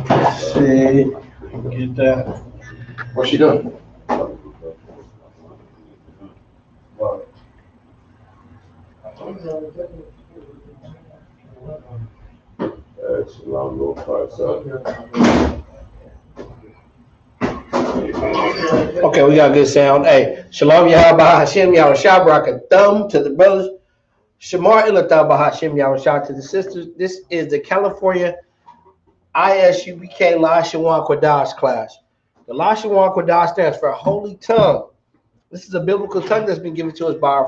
Let's see. Get that. What's she doing? Shalom, Lord, Okay, we got good sound. Hey, Shalom Yahweh Hashem Yahweh Shabrak, a thumb to the brothers. Shamar Ilatab Hashem Yahweh Shah to the sisters. This is the California Isupk Lashawan Qadash class. The Lashawan Qadash stands for Holy Tongue. This is a biblical tongue that's been given to us by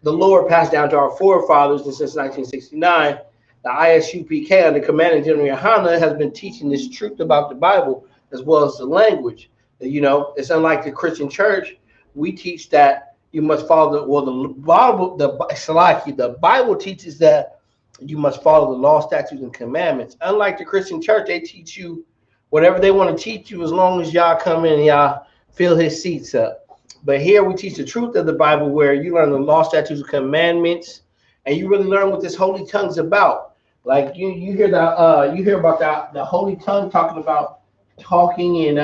the Lord, passed down to our forefathers since 1969. The Isupk, under command of General Yohana, has been teaching this truth about the Bible as well as the language. You know, it's unlike the Christian church. We teach that you must follow the Bible. The Bible teaches that you must follow the law, statutes, and commandments. Unlike the Christian church, they teach you whatever they want to teach you as long as y'all come in and y'all fill his seats up. But here we teach the truth of the Bible, where you learn the law, statutes, and commandments, and you really learn what this holy tongue's about. Like you hear about the holy tongue talking about talking in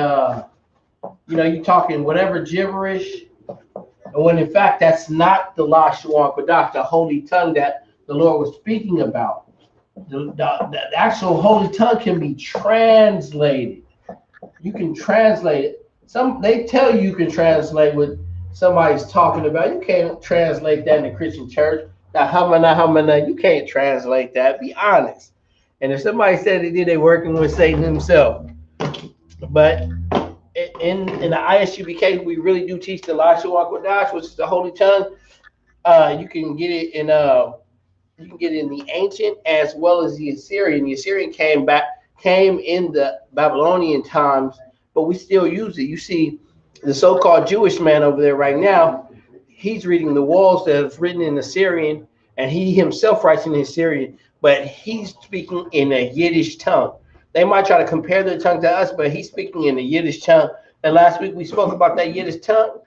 you talking whatever gibberish, and when in fact that's not the Lashawan Qadash, the holy tongue that the Lord was speaking about. The actual holy tongue can be translated. You can translate it. They tell you can translate what somebody's talking about. You can't translate that in the Christian church. Now, you can't translate that. Be honest. And if somebody said they did, they working with Satan himself. But in the Isupk, we really do teach the Lashawan Qadash, which is the holy tongue. You can get it in the ancient as well as the Assyrian. The Assyrian came in the Babylonian times, but we still use it. You see, the so-called Jewish man over there right now, he's reading the walls that is written in Assyrian, and he himself writes in Assyrian, but he's speaking in a Yiddish tongue. They might try to compare their tongue to us, but he's speaking in the Yiddish tongue. And last week we spoke about that Yiddish tongue.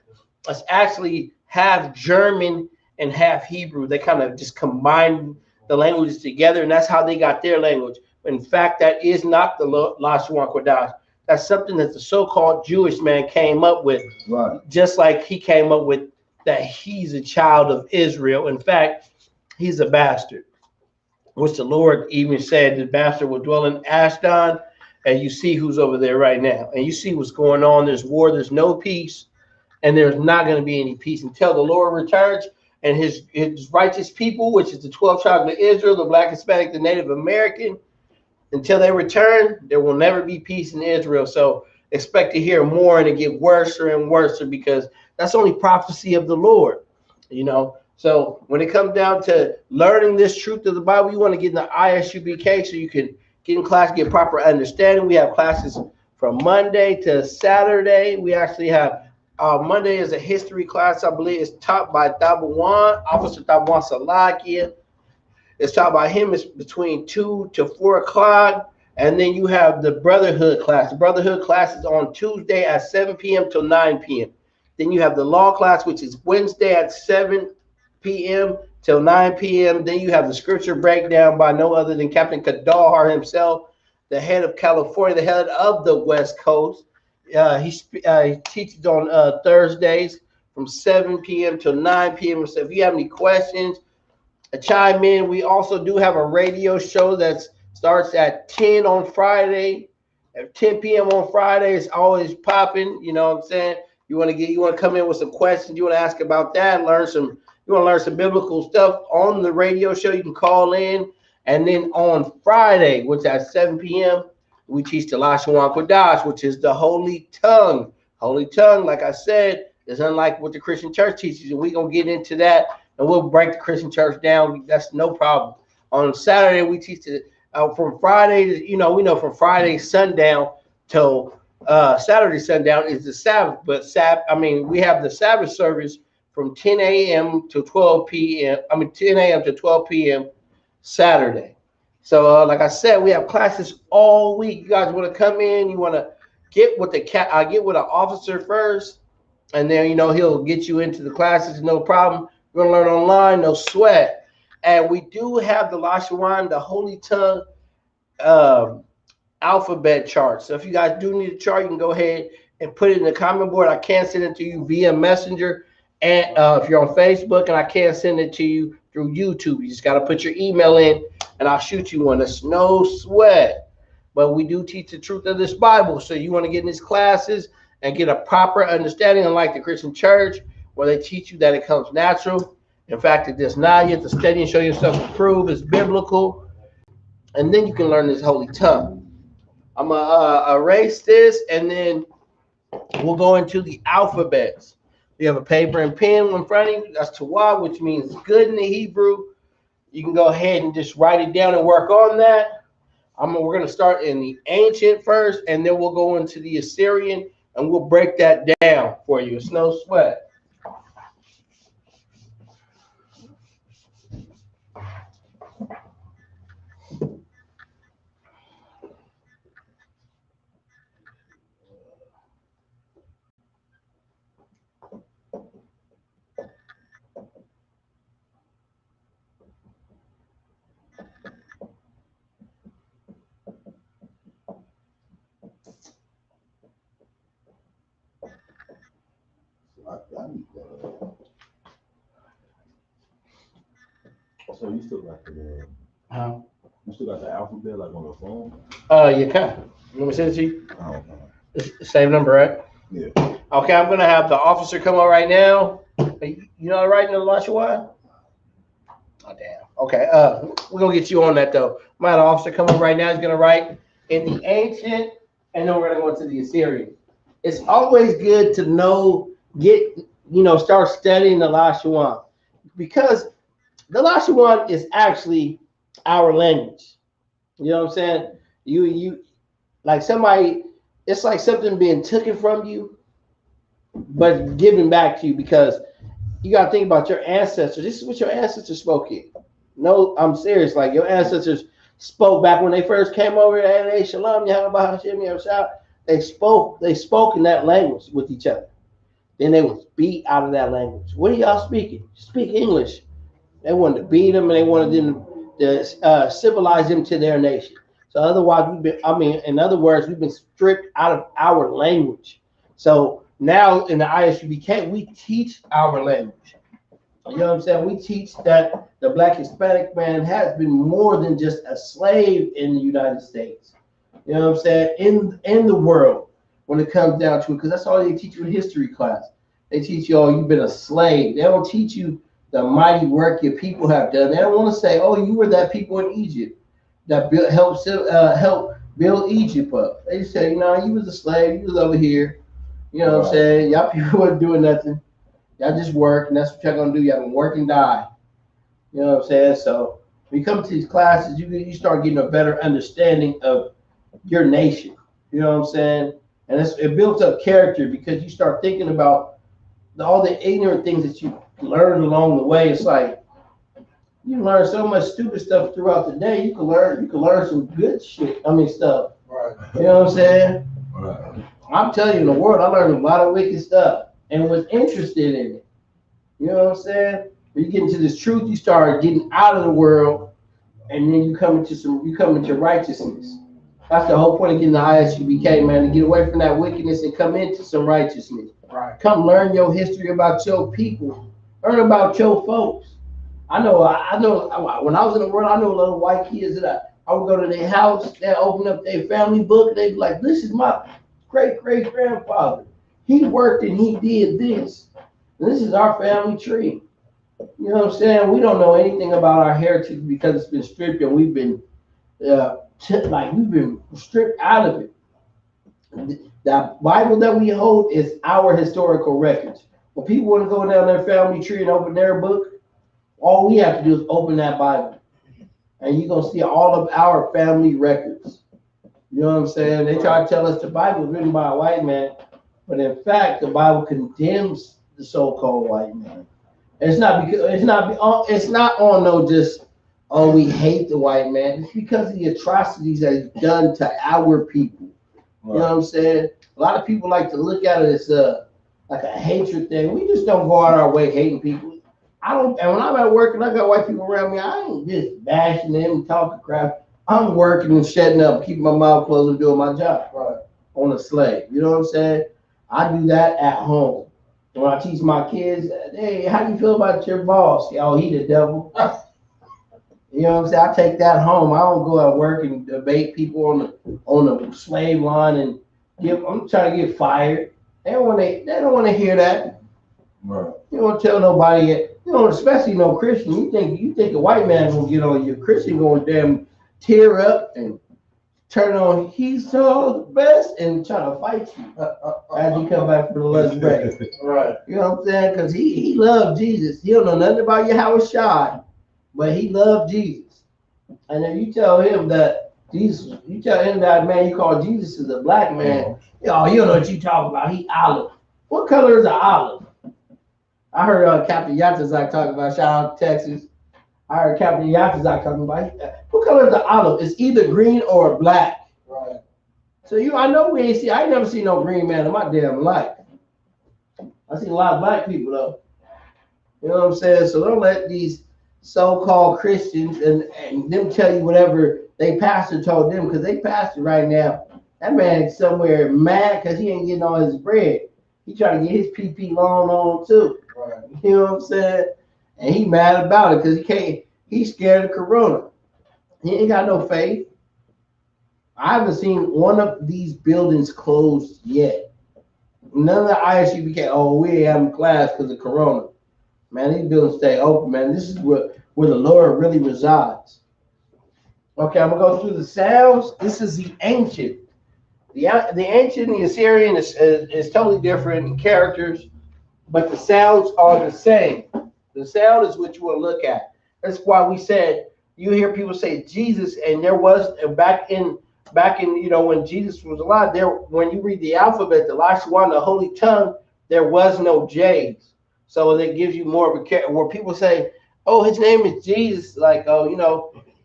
It's actually half German and half Hebrew. They kind of just combined the languages together, and that's how they got their language. In fact, that is not the Lashawan Qadash. That's something that the so-called Jewish man came up with, right? Just like he came up with that he's a child of Israel. In fact, he's a bastard, which the Lord even said the bastard will dwell in Ashdod, and you see who's over there right now. And you see what's going on. There's war, there's no peace, and there's not going to be any peace until the Lord returns and his righteous people, which is the 12 tribes of Israel, the Black, Hispanic, the Native American. Until they return, there will never be peace in Israel. So expect to hear more and it get worse and worse, because that's only prophecy of the Lord, So when it comes down to learning this truth of the Bible, you want to get in the Isupk so you can get in class, get proper understanding. We have classes from Monday to Saturday. We actually have Monday is a history class. I believe it's taught by Officer Tabuan Salakia. It's taught by him. It's between 2 to 4 o'clock. And then you have the Brotherhood class. The Brotherhood class is on Tuesday at 7 p.m. till 9 p.m. Then you have the law class, which is Wednesday at 7 p.m. till 9 p.m. Then you have the scripture breakdown by no other than Captain Qadash himself, the head of California, the head of the West Coast. He teaches on Thursdays from 7 p.m. till 9 p.m. So if you have any questions, chime in. We also do have a radio show that starts at 10 on Friday, at 10 p.m. on Friday. It's always popping. You know what I'm saying? You want to come in with some questions. You want to ask about that. You want to learn some biblical stuff on the radio show. You can call in. And then on Friday, which is at 7 p.m., we teach the Lashawan Qadash, which is the holy tongue. Holy tongue, like I said, is unlike what the Christian church teaches, and we're going to get into that, and we'll break the Christian church down. That's no problem. On Saturday, we teach it from Friday, we know from Friday sundown till Saturday sundown is the Sabbath. But we have the Sabbath service from 10 a.m. to 12 p.m. 10 a.m. to 12 p.m. Saturday. So like I said, we have classes all week. You guys want to come in, you want to get with get with an officer first, and then he'll get you into the classes, no problem. We're gonna learn online, no sweat. And we do have the Lashawan, the Holy Tongue, alphabet chart. So if you guys do need a chart, you can go ahead and put it in the comment board. I can't send it to you via Messenger, and if you're on Facebook, and I can't send it to you through YouTube. You just got to put your email in, and I'll shoot you one. It's no sweat. But we do teach the truth of this Bible. So you want to get in these classes and get a proper understanding, unlike the Christian church, where they teach you that it comes natural. In fact, it does not. You have to study and show yourself approved. It's biblical. And then you can learn this holy tongue. I'm going to erase this, and then we'll go into the alphabets. You have a paper and pen in front of you. That's Tawah, which means good in the Hebrew. You can go ahead and just write it down and work on that. We're going to start in the ancient first, and then we'll go into the Assyrian, and we'll break that down for you. It's no sweat. So you still got the you still got the alphabet like on the phone? You can. You want me to send it to you? Oh, It's the same number, right? yeah. Okay, I'm gonna have the officer come on right now. You know how to write in the Lashawan? Oh damn. Okay. We're gonna get you on that though. My officer come on right now. He's gonna write in the ancient, and then we're gonna go into the Assyrian. It's always good to know, start studying the Lashawan, because the Lashawan is actually our language. You know what I'm saying? You like somebody. It's like something being taken from you, but given back to you, because you got to think about your ancestors. This is what your ancestors spoke in. No, I'm serious. Like your ancestors spoke back when they first came over. Hey, shalom, they spoke in that language with each other. Then they would beat out of that language. What are y'all speaking? Speak English. They wanted to beat them, and they wanted them to civilize them to their nation. So otherwise, in other words, we've been stripped out of our language. So now in the ISUBK, we teach our language. You know what I'm saying? We teach that the Black Hispanic man has been more than just a slave in the United States. You know what I'm saying? In the world, when it comes down to it, because that's all they teach you in history class. They teach you, oh, you've been a slave. They don't teach you the mighty work your people have done. They don't want to say, oh, you were that people in Egypt that helped build Egypt up. They say, you was a slave. You was over here. You know what I'm saying? Y'all people weren't doing nothing. Y'all just work, and that's what y'all going to do. Y'all going to work and die. You know what I'm saying? So when you come to these classes, you start getting a better understanding of your nation. You know what I'm saying? And it builds up character, because you start thinking about all the ignorant things that you learned along the way. It's like you learn so much stupid stuff throughout the day. You can learn some good shit. Stuff. Right. You know what I'm saying? Right. I'm telling you, in the world, I learned a lot of wicked stuff and was interested in it. You know what I'm saying? When you get into this truth, you start getting out of the world, and then you come into righteousness. That's the whole point of getting the ISUBK, man, to get away from that wickedness and come into some righteousness. Right. Come learn your history about your people. Learn about your folks. I know when I was in the world, I know a lot of white kids that I would go to their house, they'd open up their family book, and they'd be like, this is my great-great-grandfather. He worked and he did this. And this is our family tree. You know what I'm saying? We don't know anything about our heritage because it's been stripped, and we've been stripped out of it. The Bible that we hold is our historical records. When people want to go down their family tree and open their book, all we have to do is open that Bible, and you're going to see all of our family records. You know what I'm saying? They try to tell us the Bible is written by a white man, but in fact, the Bible condemns the so-called white man. It's not on no just, oh, we hate the white man. It's because of the atrocities that he's done to our people. Right. You know what I'm saying? A lot of people like to look at it as like a hatred thing. We just don't go out our way hating people. And when I'm at work and I got white people around me, I ain't just bashing them and talking crap. I'm working and shutting up, keeping my mouth closed and doing my job. Right. On a slave. You know what I'm saying? I do that at home. When I teach my kids, hey, how do you feel about your boss? Oh, he the devil. You know what I'm saying? I take that home. I don't go at work and debate people on the slave line and I'm trying to get fired. They don't want to hear that. Right. You don't tell nobody it. You know, especially no Christian. You think a white man gonna get on you? Christian gonna damn tear up and turn on. He's so the best and try to fight you as you come back from the lunch break. Right. You know what I'm saying? Because he loved Jesus. He don't know nothing about your house shy, but he loved Jesus. And if you tell him that Jesus, you tell him that man you call Jesus is a black man, you don't know what you talking about. He olive. What color is an olive? I heard Captain Yatazak talking about, shout out to Texas. I heard Captain Yatazak talking about, what color is an olive? It's either green or black. Right. So I know I ain't never seen no green man in my damn life. I seen a lot of black people though. You know what I'm saying? So don't let these so-called Christians and them tell you whatever they pastor told them, because they pastor right now. That man's somewhere mad because he ain't getting all his bread. He trying to get his PP loan on too. Right. You know what I'm saying? And he mad about it because he's scared of Corona. He ain't got no faith. I haven't seen one of these buildings closed yet. None of the ISU we ain't having class because of Corona. Man, these buildings stay open, man. This is where the Lord really resides. Okay, I'm going to go through the sounds. This is the ancient. The ancient, the Assyrian is totally different in characters, but the sounds are the same. The sound is what you want to look at. That's why we said, you hear people say Jesus, and there was back in when Jesus was alive, when you read the alphabet, the Lashawan, the Holy Tongue, there was no J's. So that gives you more of a where people say, oh, his name is Jesus,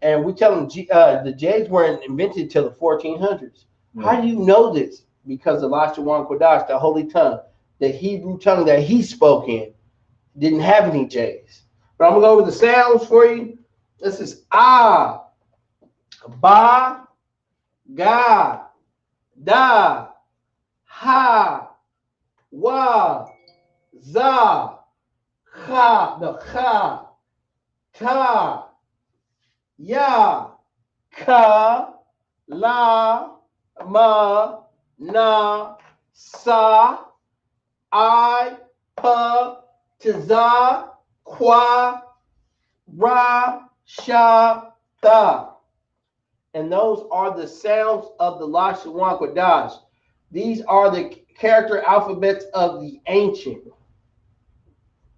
and we tell them the J's weren't invented till the 1400s. Yeah. How do you know this? Because of Lashawan Qadash, the Holy Tongue, the Hebrew tongue that he spoke in, didn't have any J's. But I'm going to go over the sounds for you. This is ah, ba, ga, da, ha, wa, za, ha, ta, ya, ka, la, ma, na, sa, I, pa, tiza, qua, ra, sha, ta. And those are the sounds of the Lashawan Qadash. These are the character alphabets of the ancient.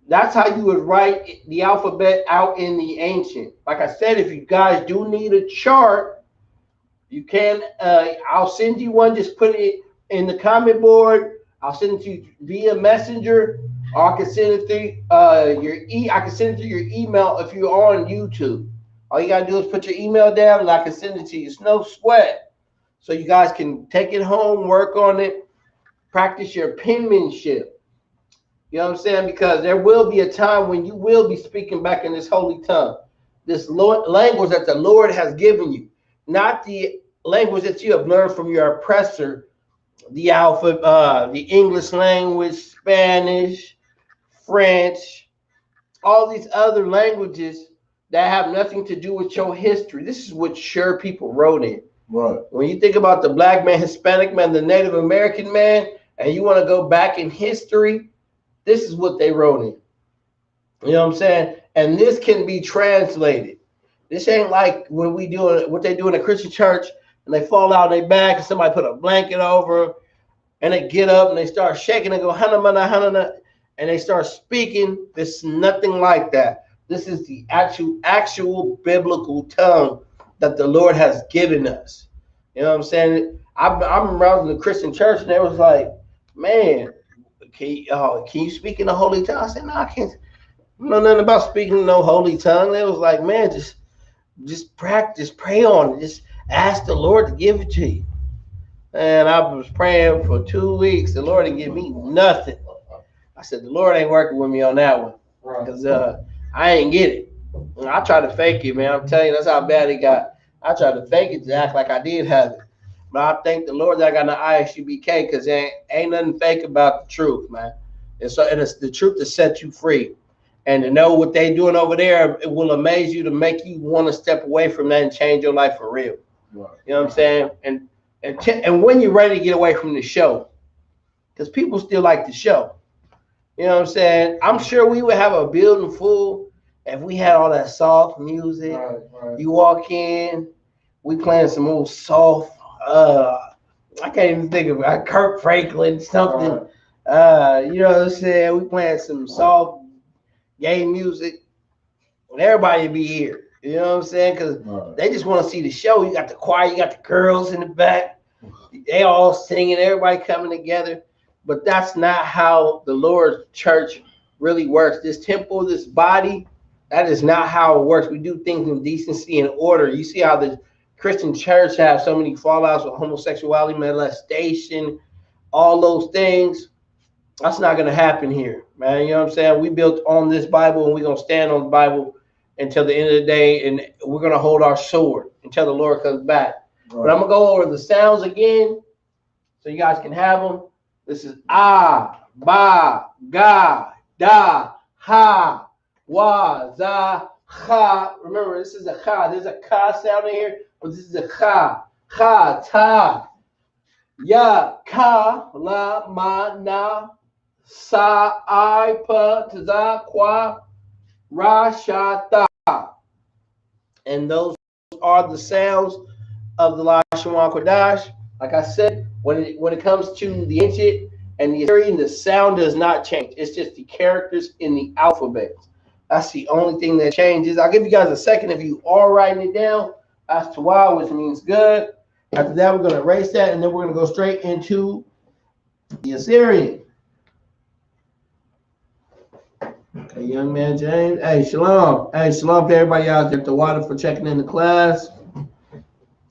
That's how you would write the alphabet out in the ancient. Like I said, if you guys do need a chart, you can. I'll send you one. Just put it in the comment board. I'll send it to you via Messenger, or I can send it through I can send it to your email if you're on YouTube. All you gotta do is put your email down, and I can send it to you. It's no sweat. So you guys can take it home, work on it, practice your penmanship. You know what I'm saying? Because there will be a time when you will be speaking back in this holy tongue, this language that the Lord has given you, not the language that you have learned from your oppressor, the the English language, Spanish, French, all these other languages that have nothing to do with your history. This is what sure people wrote in. Right. When you think about the black man, Hispanic man, the Native American man, and you want to go back in history, this is what they wrote in. You know what I'm saying? And this can be translated. This ain't like when we do what they do in a Christian church and they fall out on their back and somebody put a blanket over them and they get up and they start shaking and go, Hanamana, Hanana, and they start speaking. This is nothing like that. This is the actual biblical tongue that the Lord has given us. You know what I'm saying? I'm around the Christian church and they was like, man, can you speak in the holy tongue? I said, no, I can't. I know nothing about speaking in no holy tongue. They was like, man, just practice, pray on it. Just ask the Lord to give it to you. And I was praying for 2 weeks. The Lord didn't give me nothing. I said, the Lord ain't working with me on that one. Because I ain't get it. I tried to fake it, man. I'm telling you, that's how bad it got. I tried to fake it to act like I did have it. But I thank the Lord that I got an ISUBK because there ain't nothing fake about the truth, man. And it's the truth to set you free. And to know what they doing over there, it will amaze you to make you want to step away from that and change your life for real. Right. You know what I'm saying? And when you're ready to get away from the show, because people still like the show. You know what I'm saying? I'm sure we would have a building full if we had all that soft music. Right. You walk in, we playing some old soft, I can't even think of it, Kirk Franklin, something. Right. You know what I'm saying? We playing some soft gay music, and everybody be here. You know what I'm saying? Because they just want to see the show. You got the choir, you got the girls in the back. They all singing, everybody coming together. But that's not how the Lord's church really works. This temple, this body, that is not how it works. We do things in decency and order. You see how the Christian church have so many fallouts with homosexuality, molestation, all those things. That's not going to happen here, man. You know what I'm saying? We built on this Bible, and we're going to stand on the Bible until the end of the day, and we're going to hold our sword until the Lord comes back. Right. But I'm going to go over the sounds again so you guys can have them. This is ah, ba, ga, da, ha, wa, za, ha. Remember, this is a ha. There's a ka sound in here, but this is a ha. Ha, ta, ya, ka, la, ma, na, sa, I, pa, ta, qua, ra, sha, ta. And those are the sounds of the Lashawan Qadash. Like I said, when it comes to the ancient and the Assyrian, the sound does not change. It's just the characters in the alphabet. That's the only thing that changes. I'll give you guys a second if you are writing it down as to why, which means good. After that, we're going to erase that, and then we're going to go straight into the Assyrian. Okay, young man James. Hey, shalom. Hey, shalom to everybody out there at the water for checking in the class.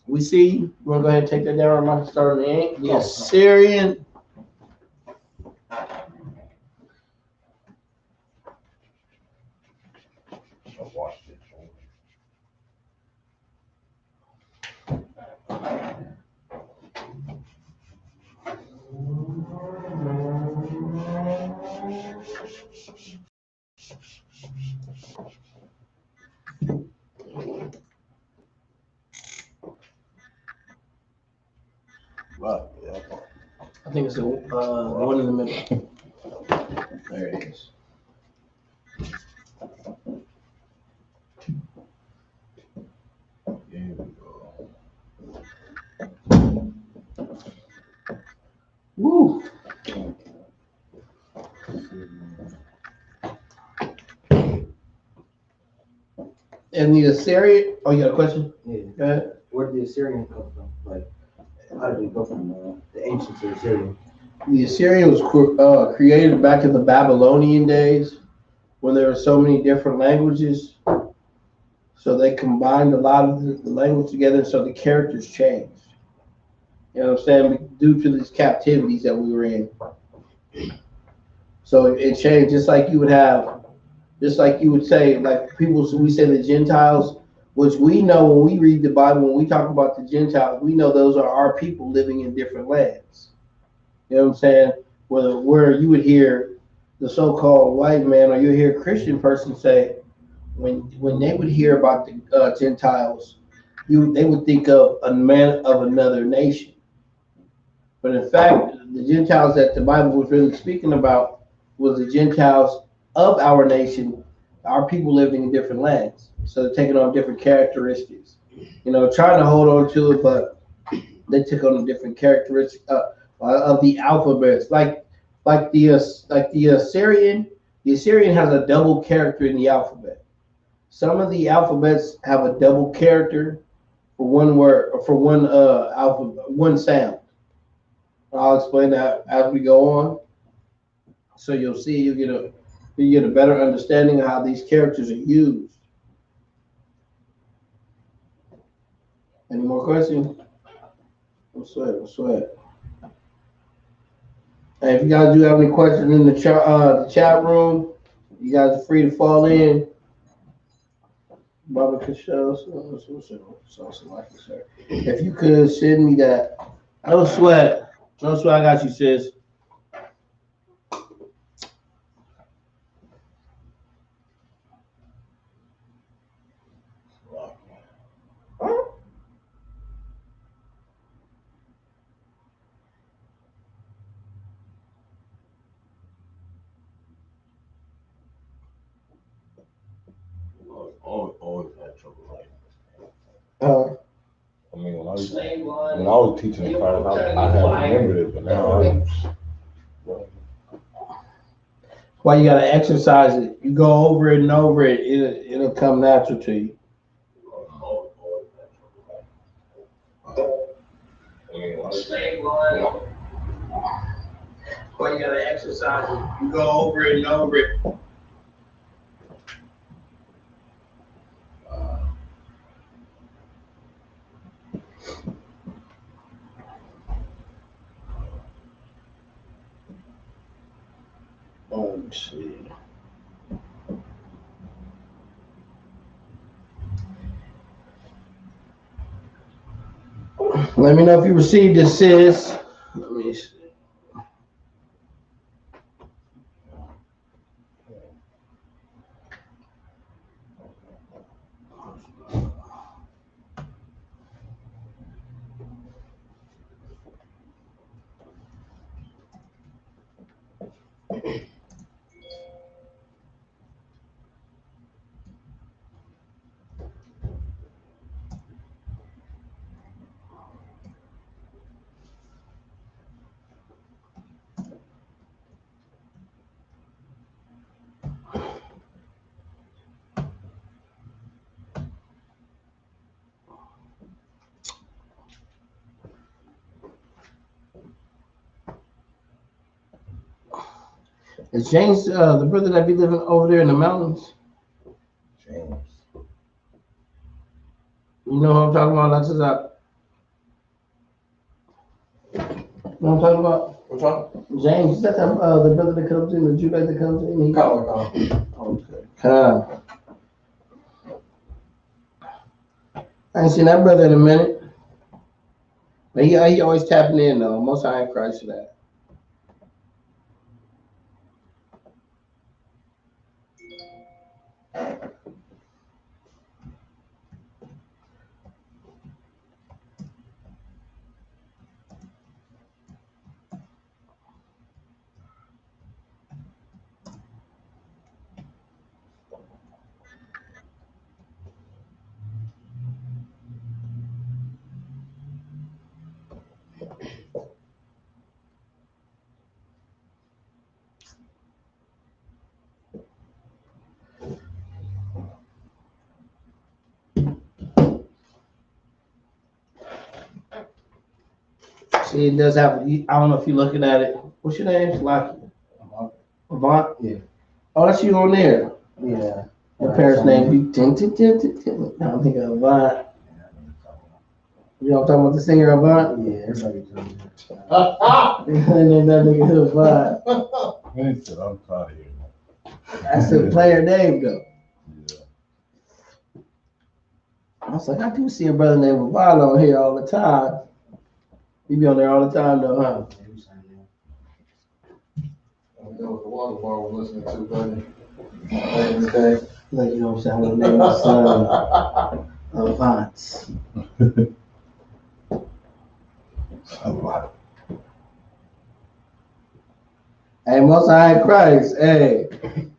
We see you. You want to go ahead and take that down? I'm not starting the ink. The Assyrian. I think it's the one in the middle. There it is. There we go. Woo! And the Assyrian. Oh, you got a question? Yeah. Go ahead. Where did the Assyrian come from? Like, how did it go from the ancient to the Assyrian? The Assyrian was created back in the Babylonian days when there were so many different languages. So they combined a lot of the language together, so the characters changed. You know what I'm saying? Due to these captivities that we were in. So it changed, just like you would say, like people, so we say the Gentiles, which we know when we read the Bible, when we talk about the Gentiles, we know those are our people living in different lands. You know what I'm saying? Where you would hear the so-called white man, or you hear a Christian person say, when they would hear about the Gentiles, they would think of a man of another nation. But in fact, the Gentiles that the Bible was really speaking about was the Gentiles of our nation, our people living in different lands. So they're taking on different characteristics. You know, trying to hold on to it, but they took on a different characteristic of the alphabets. Like the Assyrian. The Assyrian has a double character in the alphabet. Some of the alphabets have a double character for one word, or for one alphabet, one sound. I'll explain that as we go on. So you'll see, you get a better understanding of how these characters are used. Any more questions? What's that? Hey, if you guys do have any questions in the chat room, you guys are free to fall in. Barbecue show. So like you, sir. If you could send me that. No sweat. No sweat. I got you, sis. Always had trouble. Like, I mean, when I was teaching the class, I had remembered it, but now Why you gotta exercise it? You go over it and over it. It'll come natural to you. Why you gotta exercise it? You go over it and over it. Let me see. Let me know if you received this, sis. Let me see. Is James the brother that be living over there in the mountains? James. You know what I'm talking about? That's that. You know what I'm talking about? What's wrong? James, is that the brother that comes in, the Jew that comes in? He okay. I ain't seen that brother in a minute. But he always tapping in though. Most I ain't Christ for that. See, it does have. I don't know if you're looking at it. What's your name? Lucky. Avant? Yeah. Oh, that's you on there. Yeah. Your parents' name be tin. I'm thinking Avant. You know what I'm talking about, the singer Avant? Yeah, everybody does And then that nigga Avant. Man said, I'm tired of here. That's the player name though. Yeah. I was like, I do see a brother named Avant on here all the time. He be on there all the time though, huh? that was the water bar we're listening to, buddy. Back in the day. Like, you know what I'm saying? I'm gonna name my son Avant. Hey, Most High Christ. Hey,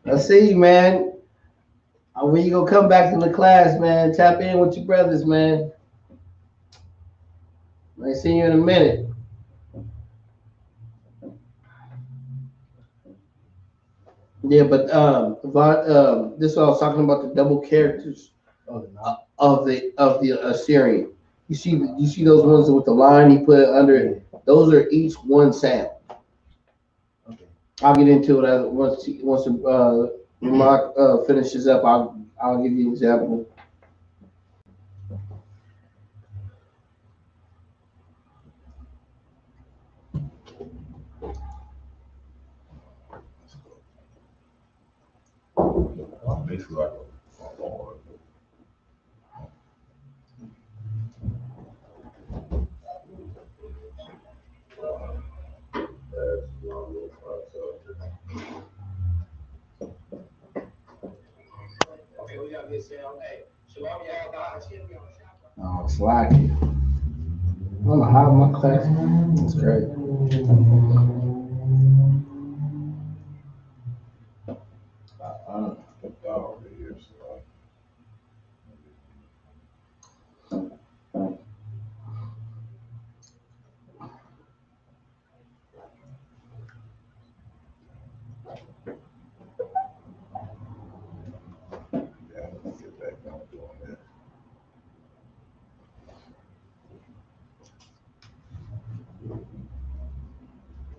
I see you, man. When you gonna come back to the class, man? Tap in with your brothers, man. I see you in a minute. Yeah, but Avant, this is what I was talking about, the double characters of the Assyrian. You see those ones with the line he put under it. Those are each one sound. Okay. I'll get into it once Mark finishes up. I'll give you an example. Basically like a Slacky. I don't know how my class. That's great.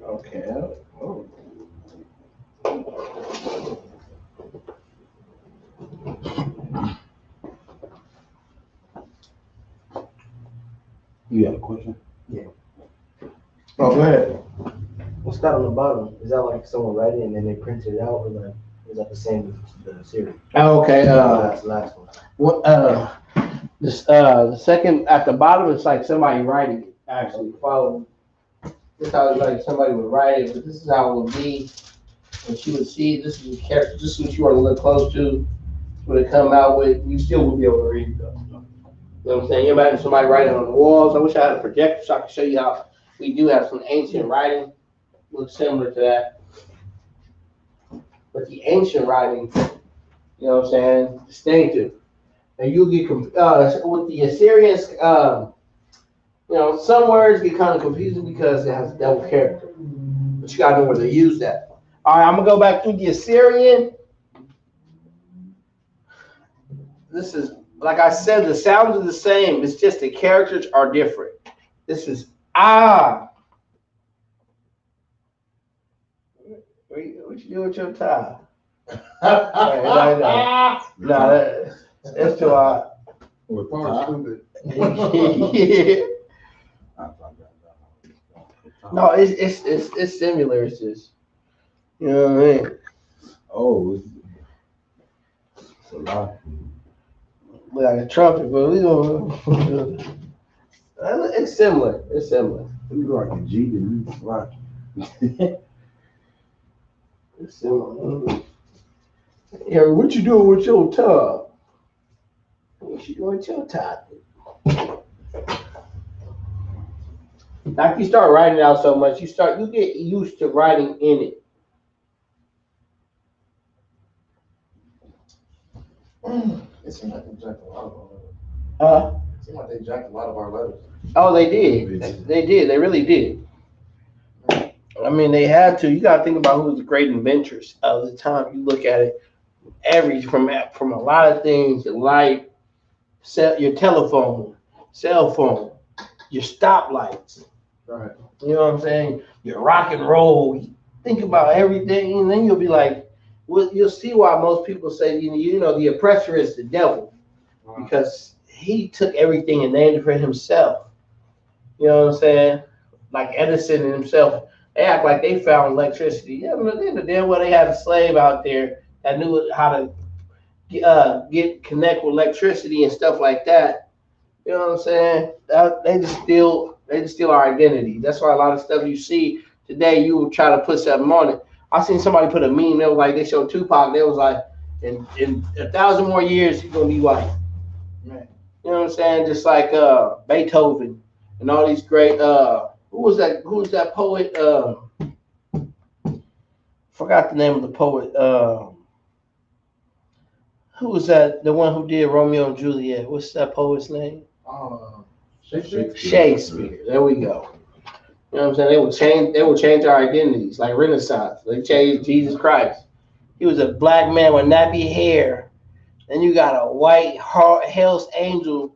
Okay. Oh. You got a question? Yeah. Oh, go ahead. What's that on the bottom? Is that like someone write it and then they print it out, or like is that the same as the series? Oh, okay. That's the last one. What? The second at the bottom is like somebody writing it. Actually, follow. This how it's like somebody would write it, but this is how it would be. And she would see this is the character. This is what you want to look close to. When it come out with, you still will be able to read it though. You know what I'm saying? You imagine somebody writing on the walls. I wish I had a projector so I could show you how we do have some ancient writing. Looks similar to that. But the ancient writing, you know what I'm saying, distinctive. And you'll get with the Assyrians, you know, some words get kind of confusing because it has double character. But you gotta know where they use that. All right, I'm gonna go back through the Assyrian. This is, like I said, the sounds are the same. It's just the characters are different. This is ah. What you do with your tie? No, that's too hard. With the No, it's similar. It's just, you know what I mean. Oh, it's a lot. Like a trumpet, but we don't. It's similar. It's similar. You like a G to me, right? It's similar. Yeah, what you doing with your tongue? What you doing with your tongue? After you start writing it out so much, you get used to writing in it. It seems like they jacked a lot of our letters. Huh? It seems like they jacked a lot of our letters. Oh, they did. They did. They really did. I mean, they had to. You got to think about who was the great inventors of the time. You look at it, from a lot of things, your light, your telephone, cell phone, your stoplights. Right. You know what I'm saying? Your rock and roll. Think about everything, and then you'll be like, well, you'll see why most people say, you know, the oppressor is the devil, because he took everything and named it for himself. You know what I'm saying? Like Edison and himself, they act like they found electricity. Yeah, but at the end of the day, well, they had a slave out there that knew how to connect with electricity and stuff like that. You know what I'm saying? They just steal our identity. That's why a lot of stuff you see today, you will try to put something on it. I seen somebody put a meme. They was like, they showed Tupac. They was like, in 1,000 more years, he's gonna be white. Right. You know what I'm saying? Just like Beethoven and all these great. Who was that poet? Forgot the name of the poet. Who was that? The one who did Romeo and Juliet. What's that poet's name? Shakespeare. There we go. You know what I'm saying? They would change our identities, like Renaissance. They changed Jesus Christ. He was a black man with nappy hair. Then you got a white Hell's Angel,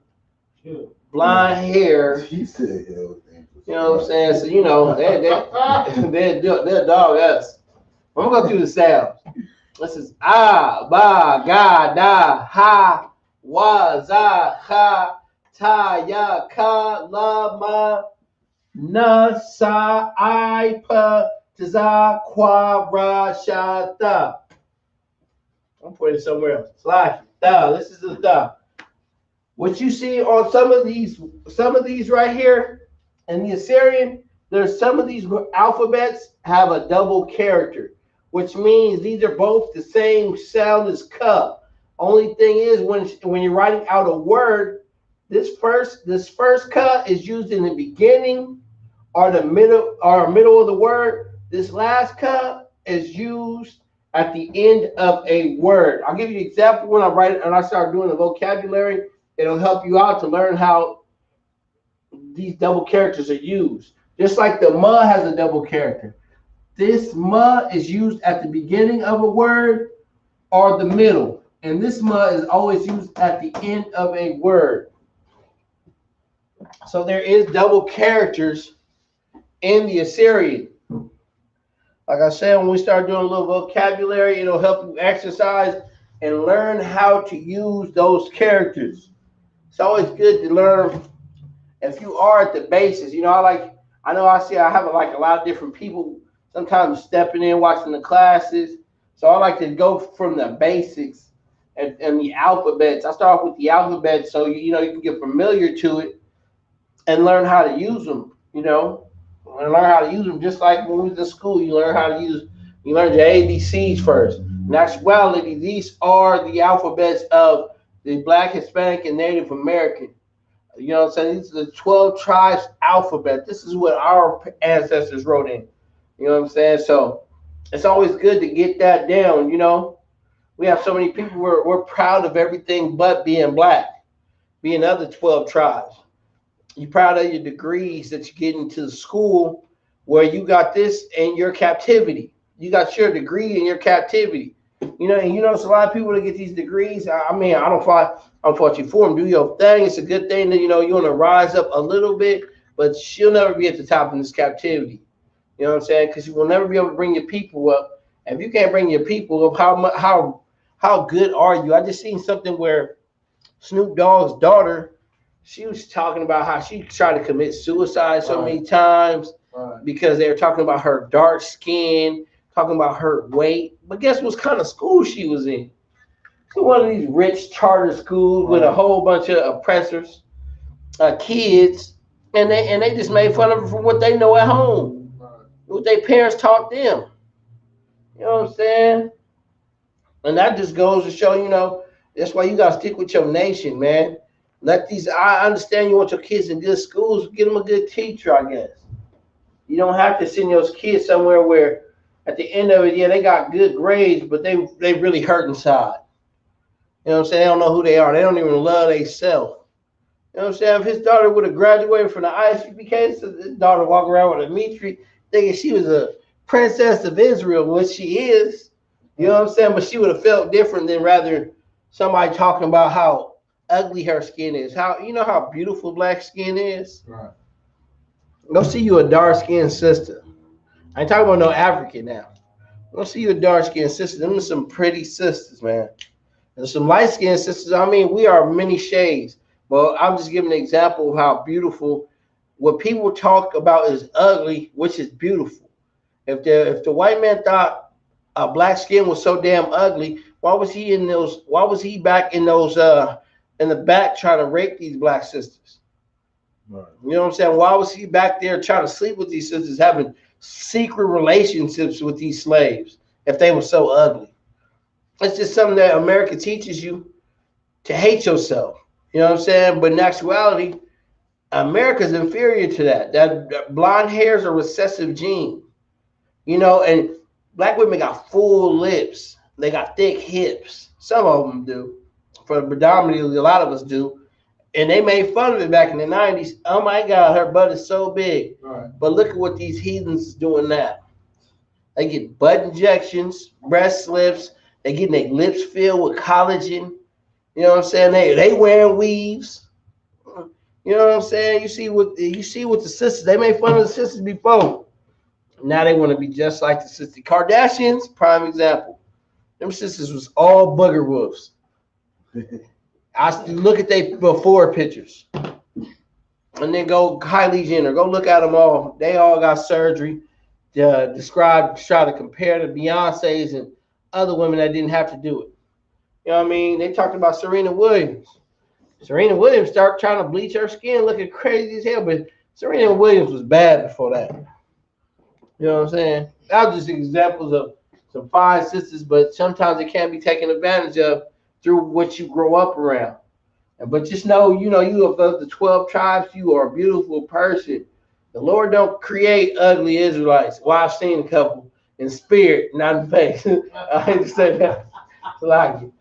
blonde hair. She said Hell's Angel. You know what I'm saying? So you know they'll dog us. I'm gonna go through the sounds. This is ah, ba, ga, da, ha, wa, za, ha, ta, ya, ka, la, ma, na, sa, I, pa, za, qua, ra, sha, da. I'm putting it somewhere else. Slash, da. This is the da. What you see on some of these right here in the Assyrian, there's some of these alphabets have a double character, which means these are both the same sound as ka. Only thing is when you're writing out a word, This first ka is used in the beginning or the middle of the word. This last ka is used at the end of a word. I'll give you an example when I start doing the vocabulary. It'll help you out to learn how these double characters are used. Just like the ma has a double character. This ma is used at the beginning of a word or the middle. And this ma is always used at the end of a word. So there is double characters in the Assyrian. Like I said, when we start doing a little vocabulary, it'll help you exercise and learn how to use those characters. It's always good to learn if you are at the basis. You know, I have a lot of different people sometimes stepping in, watching the classes. So I like to go from the basics and the alphabets. I start off with the alphabet so you can get familiar to it and learn how to use them, and learn how to use them just like when we was in school. You learn your ABCs first. In actuality, these are the alphabets of the Black, Hispanic, and Native American. You know what I'm saying? These are the 12 tribes alphabet. This is what our ancestors wrote in. You know what I'm saying? So it's always good to get that down, We have so many people, we're proud of everything but being Black, being other 12 tribes. You're proud of your degrees that you get into the school where you got this in your captivity. You got your degree in your captivity. It's a lot of people that get these degrees. I don't fault you for them. Do your thing. It's a good thing that, you want to rise up a little bit, but you'll never be at the top in this captivity. You know what I'm saying? Because you will never be able to bring your people up. And if you can't bring your people up, how good are you? I just seen something where Snoop Dogg's daughter, she was talking about how she tried to commit suicide so many times because they were talking about her dark skin, talking about her weight. But guess what kind of school she was in? So one of these rich charter schools with a whole bunch of oppressors, kids, and they just made fun of her for what they know at home, what their parents taught them. You know what I'm saying? And that just goes to show, that's why you got to stick with your nation, man. I understand you want your kids in good schools, get them a good teacher, I guess. You don't have to send those kids somewhere where at the end of it, they got good grades, but they really hurt inside. You know what I'm saying? They don't know who they are. They don't even love themselves. You know what I'm saying? If his daughter would have graduated from the ISUPK, so his daughter walk around with a Mitri thinking she was a princess of Israel, which she is. You know what I'm saying? But she would have felt different than rather somebody talking about how ugly her skin is. How beautiful Black skin is? Right. Go see you a dark-skinned sister. I ain't talking about no African now. Go see you a dark-skinned sister. Them are some pretty sisters, man. There's some light-skinned sisters. We are many shades. But I'm just giving an example of how beautiful. What people talk about is ugly, which is beautiful. If the white man thought Black skin was so damn ugly, why was he back in those in the back trying to rape these Black sisters? Right. You know what I'm saying? Why was he back there trying to sleep with these sisters, having secret relationships with these slaves if they were so ugly? It's just something that America teaches you to hate yourself. You know what I'm saying? But in actuality, America's inferior to that. That blonde hair is a recessive gene. And Black women got full lips. They got thick hips. Some of them do. For predominantly, a lot of us do. And they made fun of it back in the 90s. Oh my God, her butt is so big. Right. But look at what these heathens is doing now. They get butt injections, breast lifts. They getting their lips filled with collagen. You know what I'm saying? They wearing weaves. You know what I'm saying? You see what the sisters, they made fun of the sisters before. Now they want to be just like the sisters. Kardashians, prime example. Them sisters was all booger wolves. I look at their before pictures. And then go Kylie Jenner. Go look at them all. They all got surgery to try to compare to Beyonce's and other women that didn't have to do it. You know what I mean? They talked about Serena Williams. Serena Williams started trying to bleach her skin, looking crazy as hell, but Serena Williams was bad before that. You know what I'm saying? That was just examples of some fine sisters, but sometimes it can't be taken advantage of through what you grow up around. But just know, you of the 12 tribes, you are a beautiful person. The Lord don't create ugly Israelites. Well, I've seen a couple in spirit, not in face. I hate to say that. Like it.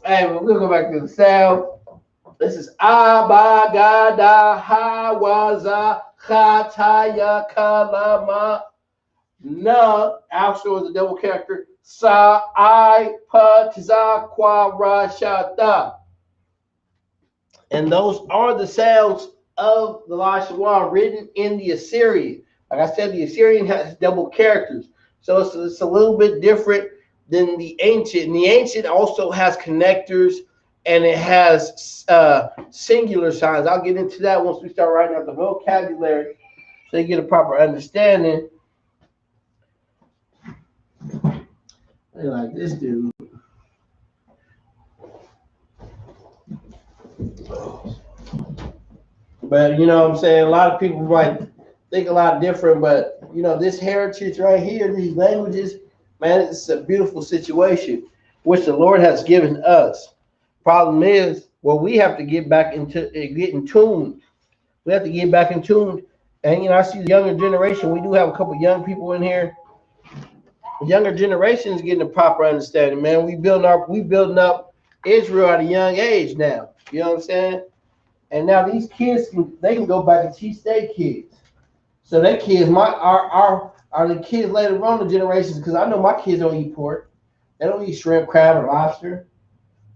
Hey, but we'll go back to the south. This is Abagada Hawaza Khataya Kalama. Na also is a double character. Sa I Patza Rashada. And those are the sounds of the Lashawan written in the Assyrian. Like I said, the Assyrian has double characters. So it's a little bit different than the ancient. And the ancient also has connectors and it has singular signs. I'll get into that once we start writing out the vocabulary so you get a proper understanding. They like this dude. But you know what I'm saying? A lot of people might think a lot different, but this heritage right here, these languages, man, it's a beautiful situation which the Lord has given us. Problem is, we have to get back into getting tuned. We have to get back in tune. And I see the younger generation. We do have a couple young people in here. The younger generation is getting a proper understanding, man. We building up Israel at a young age now. You know what I'm saying? And now these kids can go back and teach their kids. So their kids are the kids later on the generations, because I know my kids don't eat pork. They don't eat shrimp, crab, or lobster.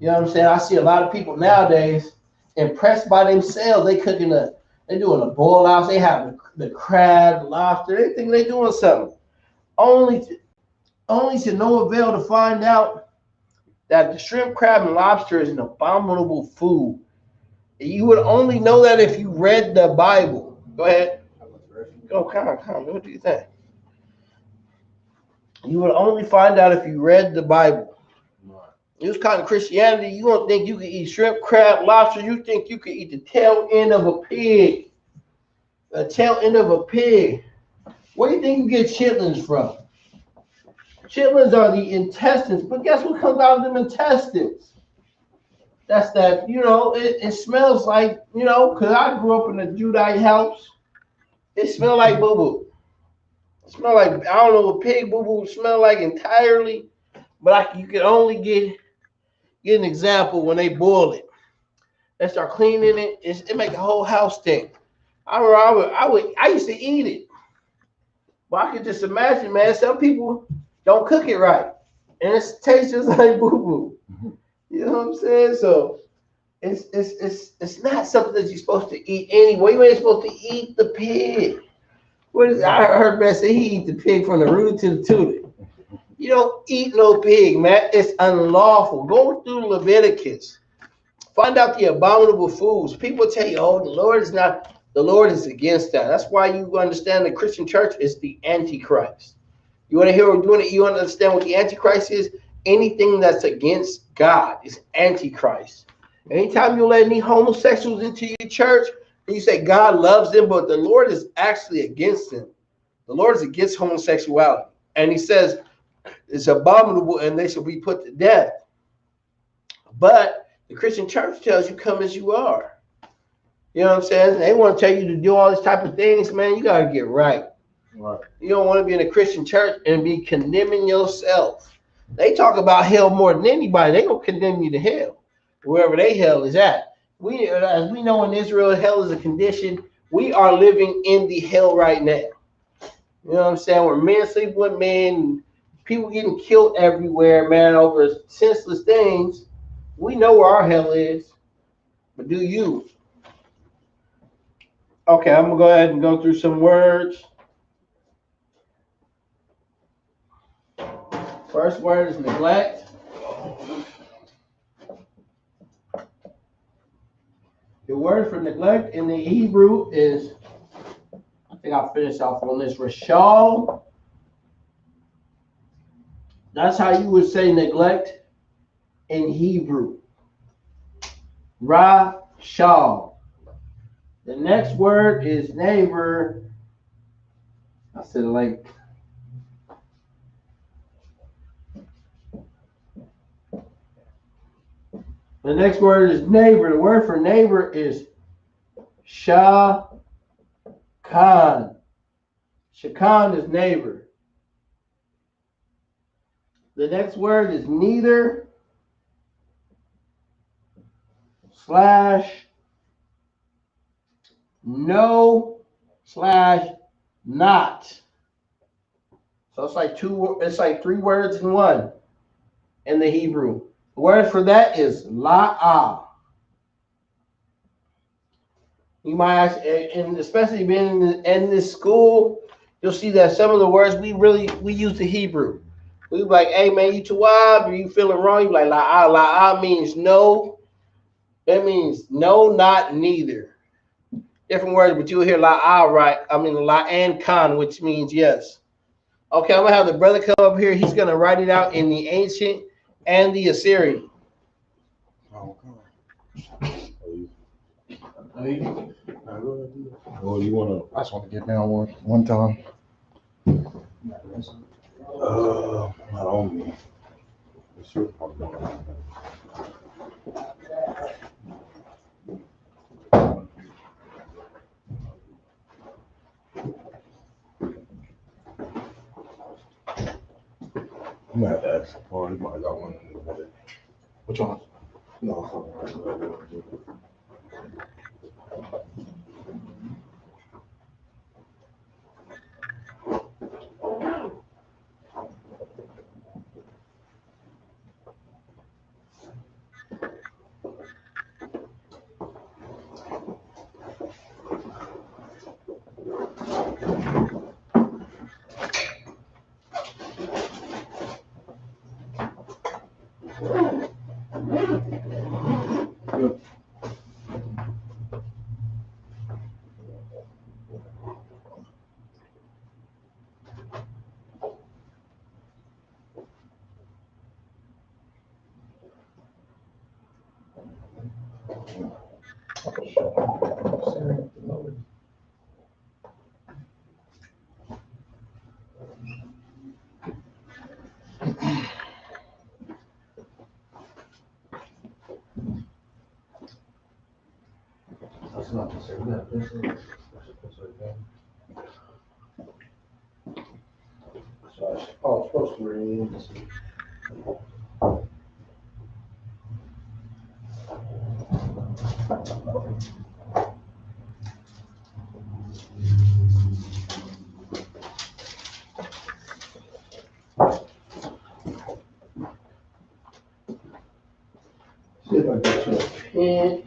You know what I'm saying? I see a lot of people nowadays impressed by themselves. They doing a boil house. They have the crab, the lobster. They think they doing something. Only to no avail to find out that the shrimp, crab, and lobster is an abominable food. You would only know that if you read the Bible. Go ahead. Go, come on. What do you think? You would only find out if you read the Bible. This kind of Christianity, you don't think you can eat shrimp, crab, lobster. You think you can eat the tail end of a pig. The tail end of a pig. Where do you think you get chitlins from? Chitlins are the intestines. But guess what comes out of them intestines? That's that, it smells like, because I grew up in a Judite house. It smelled like boo-boo. It smelled like, I don't know what pig boo-boo smell like entirely, but you can only get an example when they boil it. They start cleaning it. It make the whole house stink. I used to eat it. But I could just imagine, man, some people don't cook it right. And it tastes just like boo-boo. You know what I'm saying? So it's not something that you're supposed to eat anyway. You ain't supposed to eat the pig. I heard man say he eat the pig from the root to the tooth. You don't eat no pig, man. It's unlawful. Go through Leviticus. Find out the abominable foods. People tell you, the Lord is against that. That's why you understand the Christian church is the Antichrist. You want to hear what doing it? You want to understand what the Antichrist is? Anything that's against God is Antichrist. Anytime you let any homosexuals into your church, and you say God loves them, but the Lord is actually against them. The Lord is against homosexuality. And he says it's abominable and they shall be put to death. But the Christian church tells you come as you are. You know what I'm saying? They want to tell you to do all these type of things, man. You got to get right. Right. You don't want to be in a Christian church and be condemning yourself. They talk about hell more than anybody. They gonna condemn you to hell, wherever they hell is at. As we know in Israel, hell is a condition. We are living in the hell right now. You know what I'm saying? Where men sleep with men, people getting killed everywhere, man, over senseless things. We know where our hell is, but do you? Okay, I'm gonna go ahead and go through some words. First word is neglect. The word for neglect in the Hebrew is, I think I'll finish off on this, rashal. That's how you would say neglect in Hebrew. Rashal. The next word is neighbor. I said like. The next word is neighbor. The word for neighbor is shakan. Shakan is neighbor. The next word is neither / no / not. So it's like three words in one in the Hebrew. The word for that is la'ah. You might ask, and especially being in this school, you'll see that some of the words we use the Hebrew. We be like, hey man, you tawab, are you feeling wrong? You be like la'ah. La'ah means no. That means no, not, neither. Different words, but you'll hear la'ah right. I mean la and kan, which means yes. Okay, I'm gonna have the brother come up here. He's gonna write it out in the ancient and the Assyrian. Oh, you wanna? I just want to get down one time. Not only. I'm gonna have to ask Paul. He might got one. Which one? No. That's not the same. Yeah, oh, it's supposed to read this. See if I get you a pen.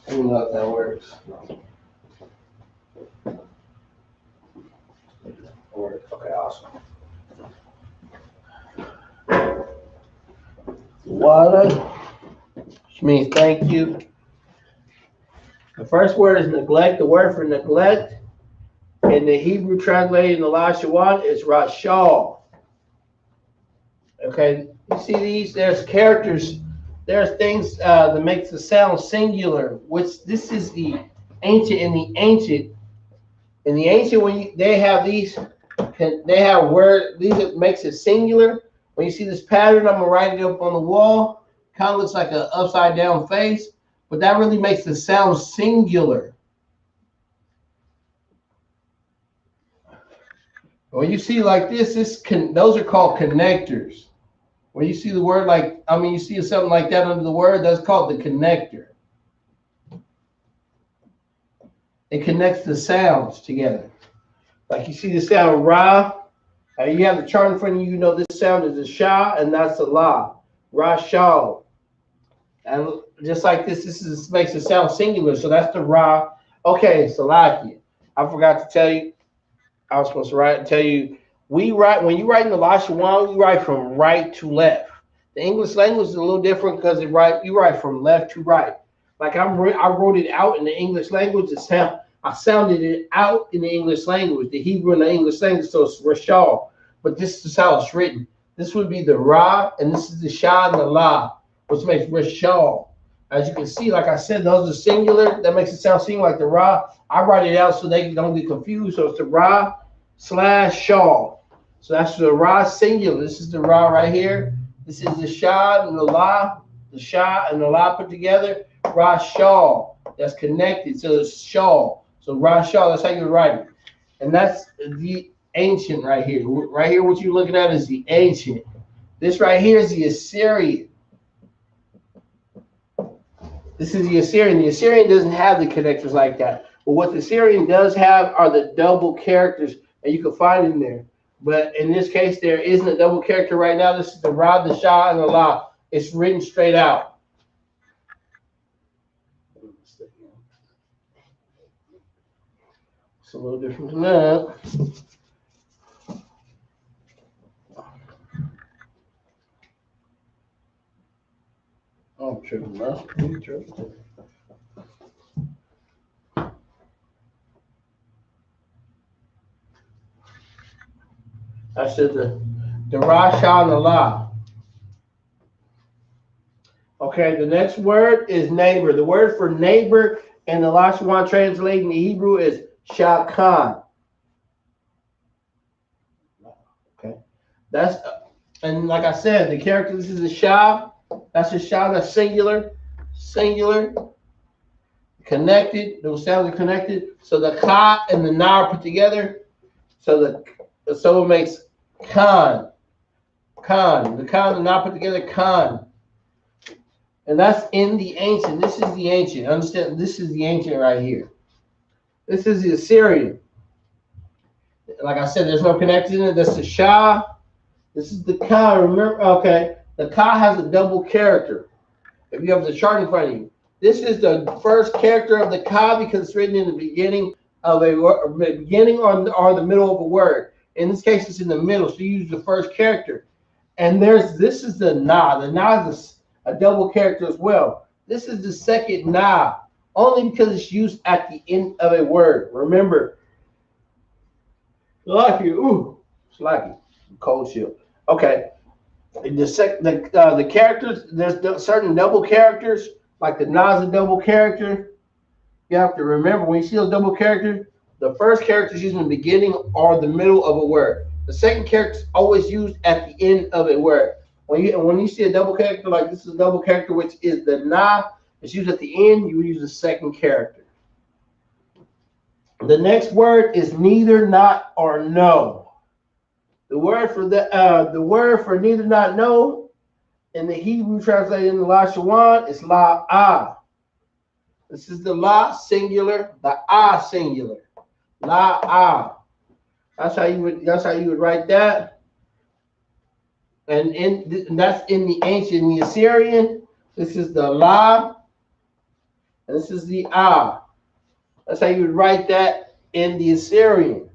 Let me know if that works. Okay, awesome. Water, which means thank you. The first word is neglect. The word for neglect in the Hebrew translated in the Lashawan is rashal. Okay, you see these? There's characters. There's things that makes the sound singular. Which this is the ancient. In the ancient, when they have these, they have word. These it makes it singular. When you see this pattern, I'm gonna write it up on the wall. Kind of looks like an upside down face, but that really makes the sound singular. When you see like this, those are called connectors. When you see the word you see something like that under the word, that's called the connector. It connects the sounds together. Like you see the sound ra. You have the chart in front of you, you know this sound is a sha, and that's a la. Ra sha. And just like this makes it sound singular, so that's the ra. Okay, Salakia. I forgot to tell you. I was supposed to tell you. When you write in the Lashawan, we write from right to left. The English language is a little different because you write from left to right. Like I wrote it out in the English language. I sounded it out in the English language, the Hebrew and the English language. So it's Rashal, but this is how it's written. This would be the Ra, and this is the Shah and the La, which makes Rashal. As you can see, like I said, those are singular. That makes it seem like the Ra. I write it out so they don't get confused. So it's the Ra / Shaw. So that's the Ra singular. This is the Ra right here. This is the Shah and the La. The Shah and the La put together. Ra Shaw. That's connected. So it's Shaw. So Ra Shaw, that's how you write it. And that's the ancient right here. Right here, what you're looking at is the ancient. This right here is the Assyrian. This is the Assyrian. The Assyrian doesn't have the connectors like that. But what the Assyrian does have are the double characters that you can find in there. But in this case, there isn't a double character right now. This is the Ra, the Shah, and the La. It's written straight out. It's a little different than that. I'm tripping, man. I'm tripping. I said the Ra, Shah, and the La. Okay, the next word is neighbor. The word for neighbor in the Lashawan translating the Hebrew is Shakan. Okay, and like I said, the character, this is a Shah. That's a Shah, that's singular, connected. Those sounds are connected. So the Ka and the Na are put together. So it makes Khan. The Khan and the Na put together, Khan. And that's in the ancient. This is the ancient. Understand? This is the ancient right here. This is the Assyrian. Like I said, there's no connection in it. That's the Shah. This is the Ka. Remember? Okay. The Ka has a double character. If you have the chart in front of you, this is the first character of the Ka because it's written in the beginning of a word, or the middle of a word. In this case, it's in the middle, so you use the first character. And this is the Na. The Na is a double character as well. This is the second Na, only because it's used at the end of a word. Remember, Slacky, cold chill. Okay. The characters, there's certain double characters, like the Na is a double character. You have to remember when you see those double characters, the first character is used in the beginning or the middle of a word. The second character is always used at the end of a word. When you see a double character, like this is a double character, which is the Na, it's used at the end, you use the second character. The next word is neither, not, or no. The word for neither, not, no in the Hebrew translated in the Lashawan is la-ah. This is the la singular, the ah singular. La-ah. That's how you would write that. And that's in the ancient, the Assyrian. This is the la, and this is the ah. That's how you would write that in the Assyrian.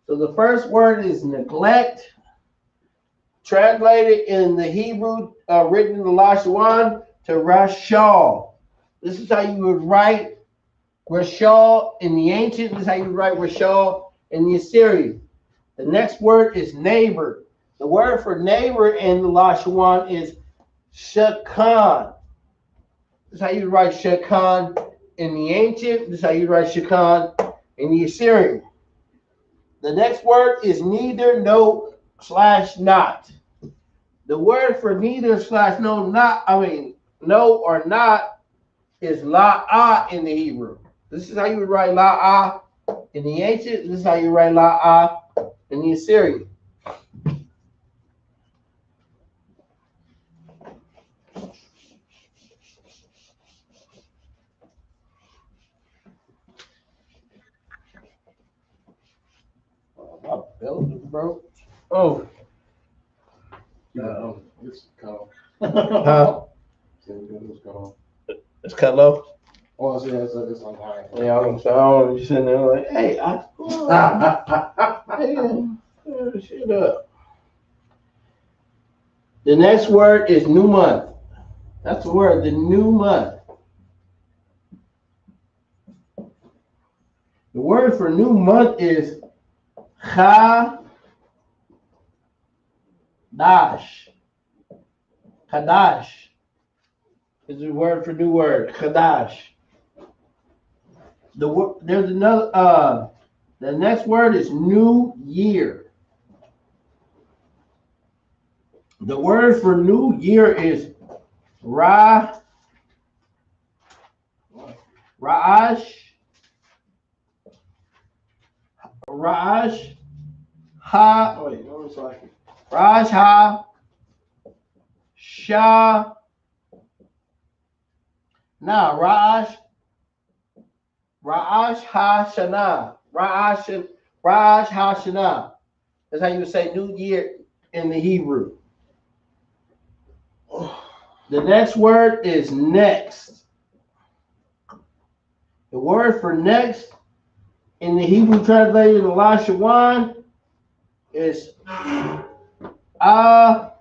So the first word is neglect. Translated in the Hebrew, written in the Lashawan, to Rashal. This is how you would write Rashal in the ancient. This is how you would write Rashal in the Assyrian. The next word is neighbor. The word for neighbor in the Lashawan is Shakan. This is how you would write Shakan in the ancient. This is how you would write Shakan in the Assyrian. The next word is neither, no, / not. The word for neither / no or not is la-ah in the Hebrew. This is how you would write la-ah in the ancient. This is how you write la-ah in the Assyrian. My belt is broke. Oh. It's cut off. Huh? It's cut off. It's cut low. Oh, it's on high. Yeah, I don't know. You sitting there like, hey, shut up. The next word is new month. That's the word, the new month. The word for new month is Qadash. Qadash is the word for new word. Qadash. There's another. The next word is new year. The word for new year is Ra'ash. Raj Ha. Oh, wait, what was it? Raj Ha Shah. Now Raj Ha Shana. Raj Ha Shana. That's how you would say New Year in the Hebrew. The next word is next. The word for next in the Hebrew translated in Lashawan is Akar.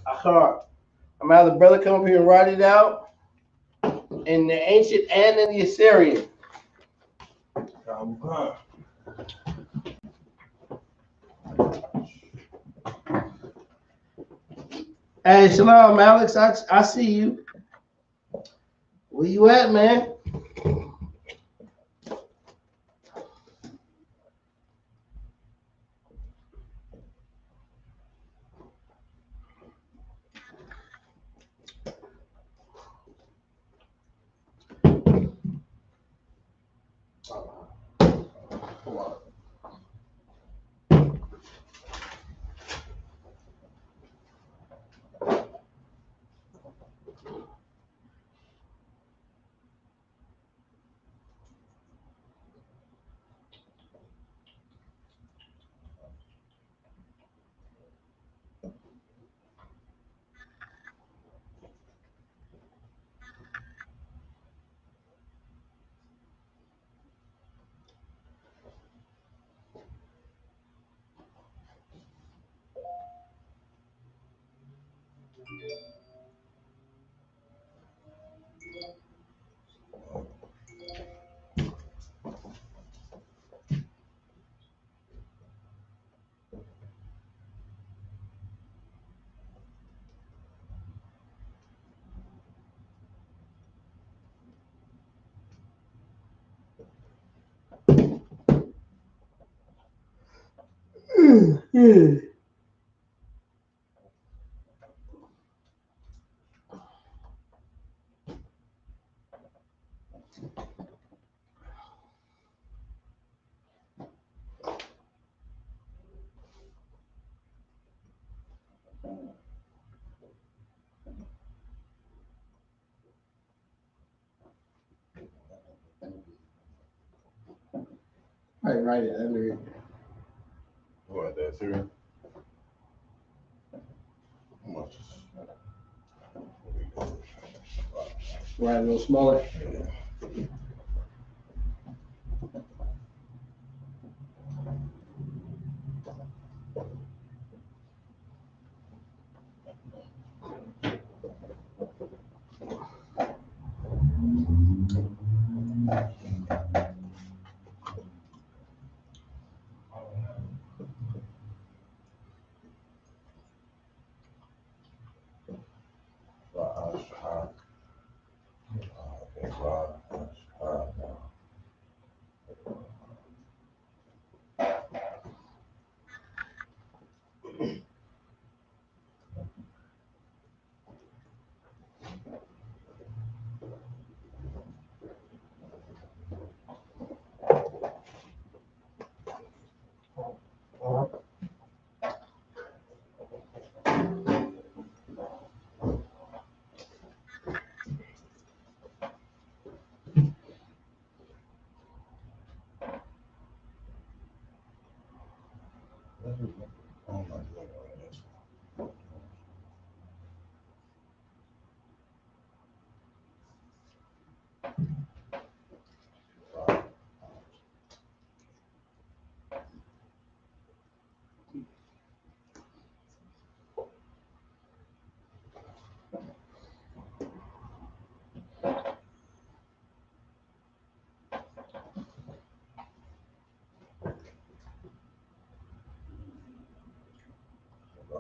Akar. I'm gonna have the brother come up here and write it out in the ancient and in the Assyrian. Hey, shalom, Alex. I see you. Where you at, man? Write it under it. What, that Syrian? How much? Write a little smaller. Yeah.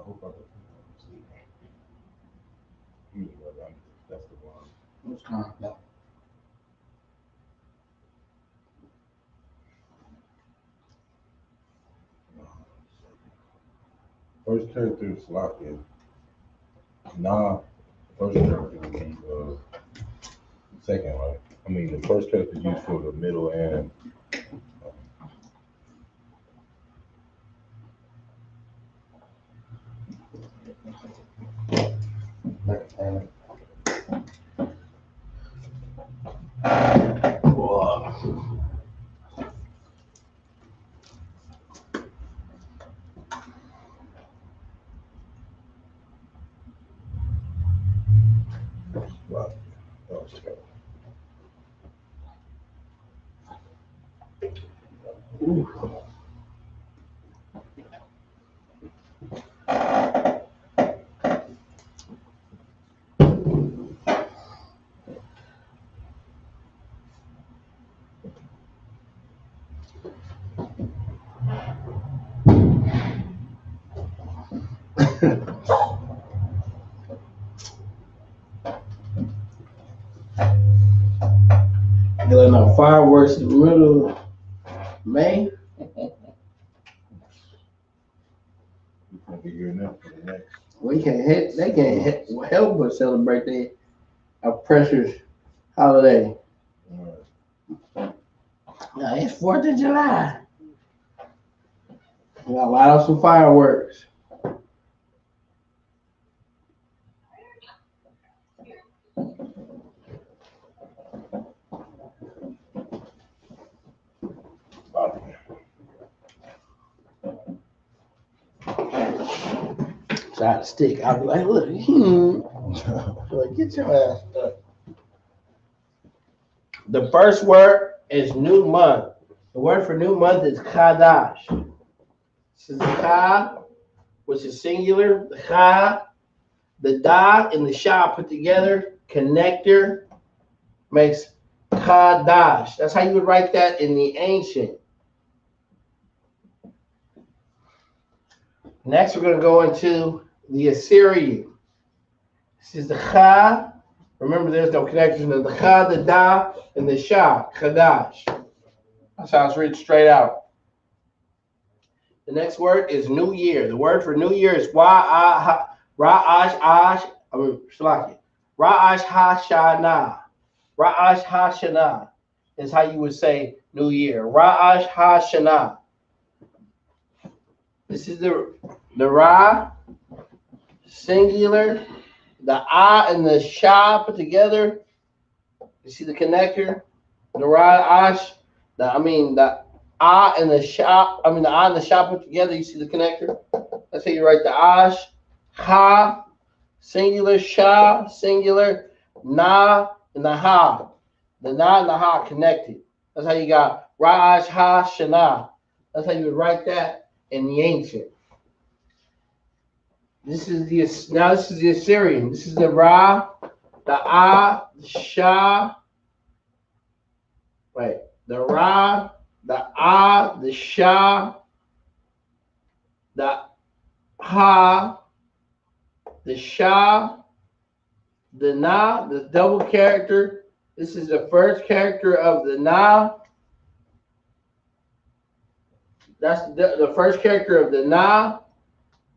hope I can sleep. That's the one. What's going on? First character is Sloppy. Nah, first character would be second, right? I mean, the first character is used for the middle and. Doing no fireworks in the middle of May. We can't hit. They can't hit, help but celebrate their oppressors' holiday. Now it's 4th of July. We got a lot of some fireworks. So I had a stick. I'll be like, look, like, get your ass up. The first word is new month. The word for new month is Qadash. This is the Ka, which is singular. The Cha, the Da, and the Sha put together, connector, makes Qadash. That's how you would write that in the ancient. Next, we're going to go into the Assyrian. This is the Cha. Remember, there's no connection to the Cha, the Da, and the Sha, Qadash. That's how it's written straight out. The next word is New Year. The word for New Year is Ra'ash Hashana. Ra'ash Hashana is how you would say New Year. Ra'ash Hashana. This is the Ra, singular, the Ah and the Sha put together. You see the connector? The Ra'ash, the Ah and the Sha, the Ah and the Sha put together. You see the connector? That's how you write the Ash, Ha, singular, Sha, singular, Na, and the Ha. The Na and the Ha connected. That's how you got Ra'ash Ha Shana. That's how you would write that in the ancient. This is the Assyrian. This is the Ra, the Ah, the Sha. Wait, the Ra, the Ah, the Sha, the Ha, the Sha, the Na, the double character. This is the first character of the Na. That's the first character of the Na,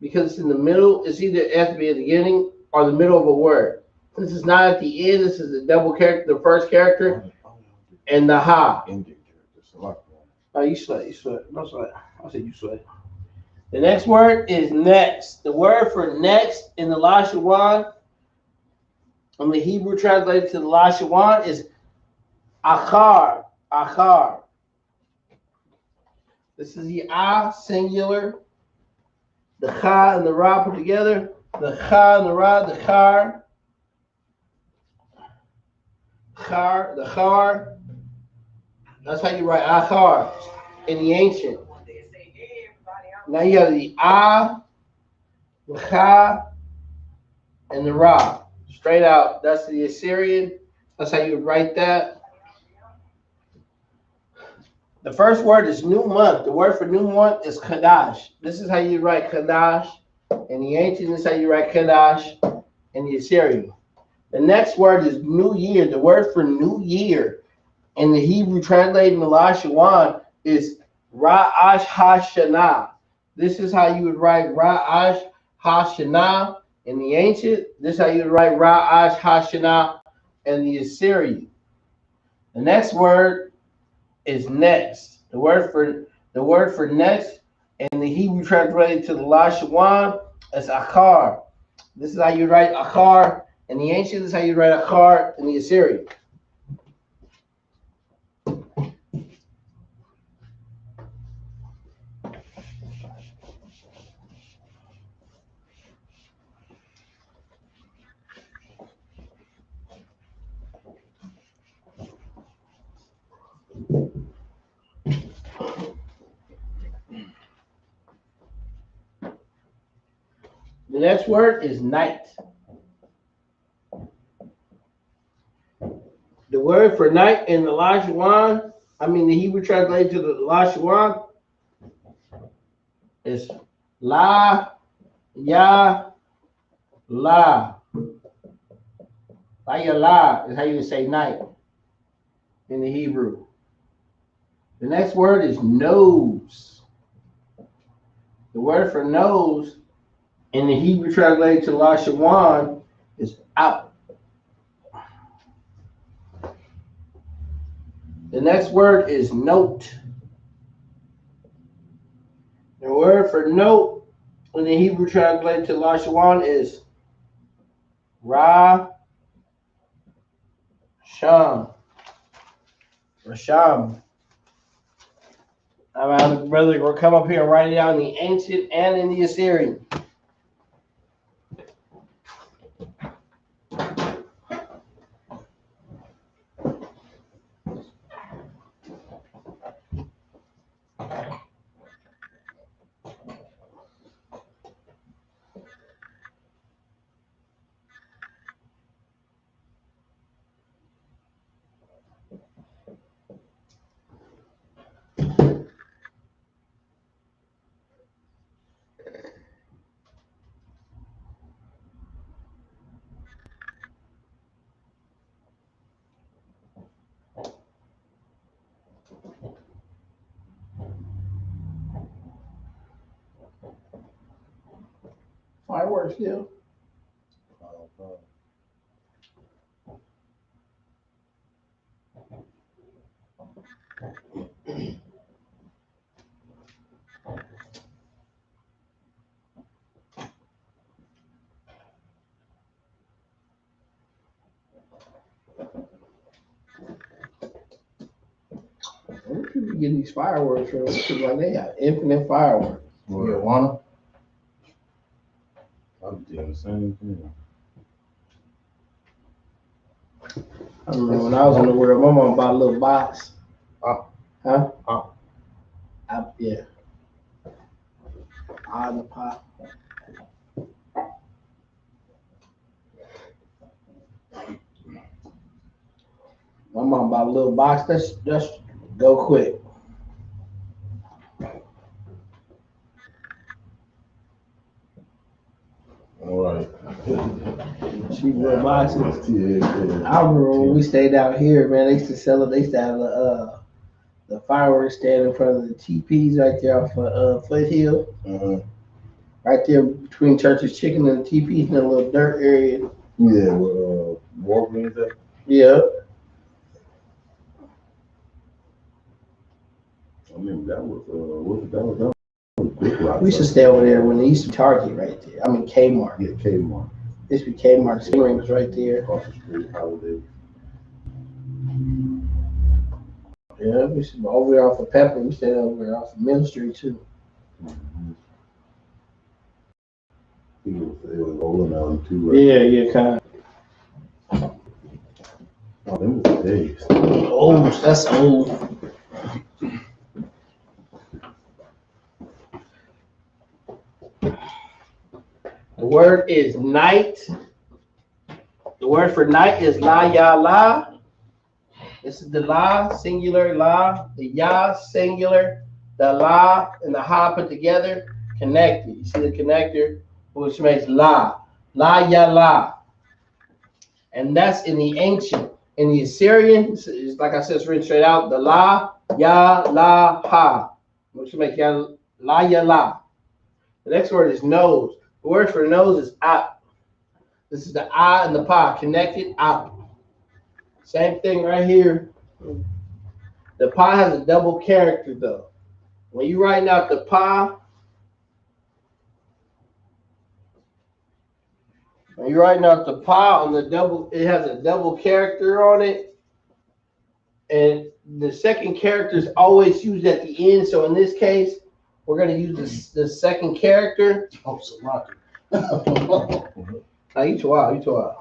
because it's in the middle. It's either it has to be at the beginning or the middle of a word. Since it's not at the end, this is the double character, the first character, and the Ha. Oh, you sweat. No sweat. I said you sweat. The next word is next. The word for next in the Lashawan, in the Hebrew translated to the Lashawan, is achar. Achar. This is the Ah, singular. The Cha and the Ra put together. The Cha and the Ra, the Char. Char, the Char. That's how you write achar in the ancient. Now you have the Ah, the Cha, and the Ra. Straight out. That's the Assyrian. That's how you would write that. The first word is new month. The word for new month is Qadash. This is how you write Qadash In the ancient, this is how you write Qadash. In the Assyrian. The next word is New Year. The word for New Year in the Hebrew translated in the Lashawan is Ra'ash Hashanah. This is how you would write Ra'ash Hashanah in the ancient. This is how you would write Ra'ash Hashanah in the Assyrian. The next word is next. The word for next in the Hebrew translated to the Lashawan is Akar. This is how you write Akar in the ancient. This is how you write Akar in the Assyrian. The next word is night. The word for night in the Lashawan, the Hebrew translated to the Lashawan is La Ya La. La Ya La is how you would say night in the Hebrew. The next word is nose. The word for nose in the Hebrew translated to Lashawan is out. The next word is note. The word for note in the Hebrew translated to Lashawan is Ra Sham. Rasham. I'm brother gonna come up here and write it out in the ancient and in the Assyrian. Fireworks still. Where people getting these fireworks from? Like they got infinite fireworks. You wanna? I'm doing the same thing. I remember when I was in the world, my mom bought a little box. Huh? Yeah. In the pot. My mom bought a little box. That's go quick. All right. Cheap little boxes. Yeah. I remember when we stayed out here, man. They used to sell it. They used to have the fireworks stand in front of the TPs right there off of Foothill. Right there between Church's Chicken and the TPs in a little dirt area. Yeah, Walgreens there? Yeah. I mean, that was big rock. We used to stay over there when they used to Target right there. Kmart. Yeah, Kmart. This be Kmart. The ring was right there. Across the street, Holiday. Yeah, we used to be over there off of Pepper. We stayed over there off of Mill Street too. It was rolling out too. Right? Yeah, kind of. Oh, them was days. Oh, that's old. The word is night. The word for night is la ya la. This is the la, singular la, the ya, singular, the la and the ha put together, connected. You see the connector which makes la. La ya la. And that's in the ancient. In the Assyrian, it's like I said, it's written straight out. The la, ya, la, ha. Which makes ya, la ya la. The next word is nose. The word for nose is ap. This is the I and the pa connected ap. Same thing right here. The pa has a double character though. When you're writing out the pa, when you're writing out the pa on the double, it has a double character on it. And the second character is always used at the end. So in this case, we're going to use the second character. Oh, Salaki. You too wild.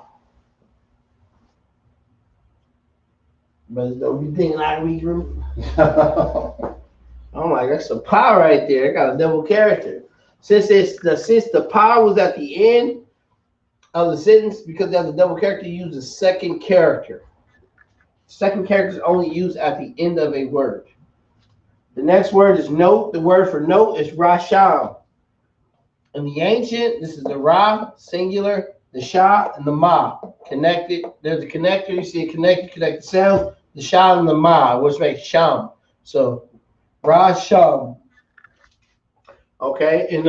Brothers don't be thinking I read room. I'm like, that's a pa right there. It got a double character. Since the pa was at the end of the sentence, because they have the double character, you use the second character. Second character is only used at the end of a word. The next word is note. The word for note is rasham. In the ancient, this is the ra, singular, the sha, and the ma. Connected. There's a connector. You see a connected sound. The sha and the ma, which makes sham. So, rasham. Okay, and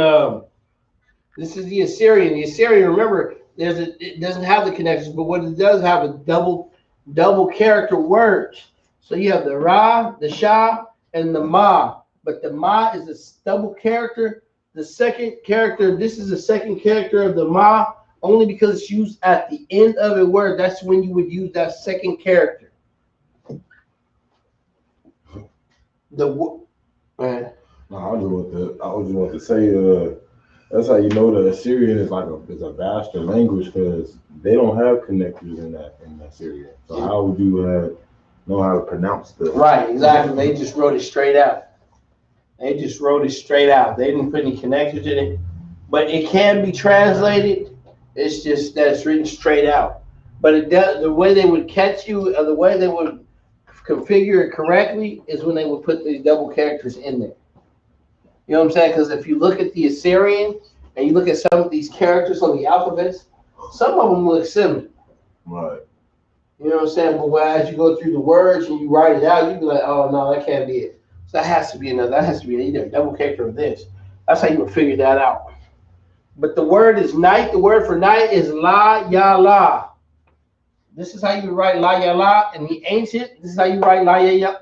this is the Assyrian. The Assyrian, remember, it doesn't have the connections, but what it does have is double character words. So you have the ra, the sha, and the ma. But the ma is a double character. The second character, this is the second character of the ma, only because it's used at the end of a word. That's when you would use that second character. I was just want to say, that's how you know the Assyrian is is a vaster language because they don't have connectors in Assyrian. So how would you know how to pronounce the Right, exactly. They just wrote it straight out. They didn't put any connectors in it, but it can be translated. It's just that it's written straight out. But it does, the way they would catch you, or the way they would configure it correctly, is when they would put these double characters in there. You know what I'm saying? Because if you look at the Assyrian and you look at some of these characters on the alphabets, some of them look similar. Right. You know what I'm saying? But as you go through the words and you write it out, you be like, oh no, that can't be it. So that has to be another. That has to be either a double character or this. That's how you would figure that out. But the word is night. The word for night is la ya la. This is how you write la ya la in the ancient. This is how you write la ya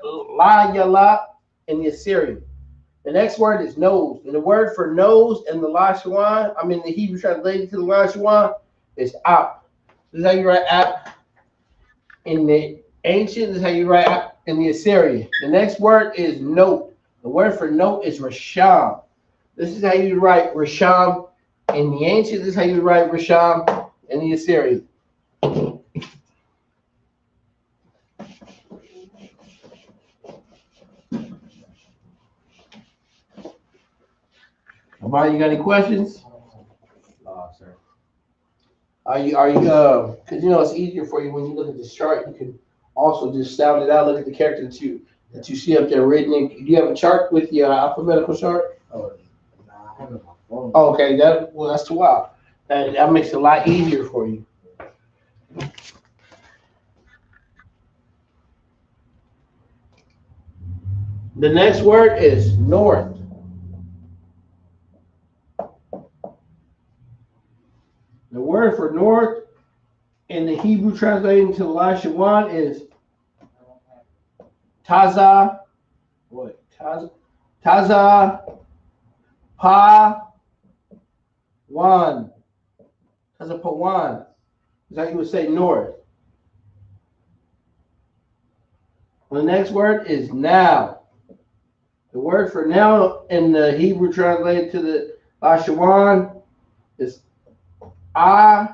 la in the Assyrian. The next word is nose. And the word for nose in the Lashawan, the Hebrew translated to the Lashawan, is ap. This is how you write ap in the ancient. This is how you write ap in the Assyrian. The next word is note. The word for note is rasham. This is how you write rasham in the ancient. This is how you write rasham in the Assyrian. Amar, you got any questions? Sir. Are you because it's easier for you when you look at this chart. You can also just sound it out. Look at the character that you see up there written. Do you have a chart with your alphabetical chart? Oh, nah, I have it on my phone. Oh, okay, that's too wild. That makes it a lot easier for you. The next word is north. The word for north in the Hebrew translating to Lashawan is Taza. What? Taza Pa Wan. Taza Pa Wan. Is how you would say north. The next word is now. The word for now in the Hebrew translated to the Lashawan is da.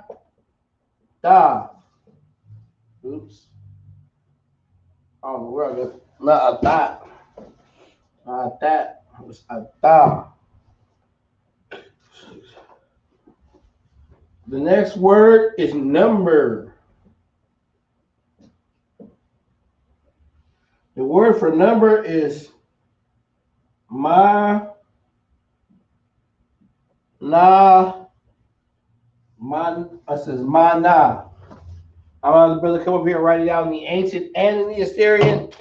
Oops. Oh, where I go? Not that. Not that. It was da. The next word is number. The word for number is ma na It says mana. I'm gonna the brother come up here and write it out in the ancient and in the Assyrian.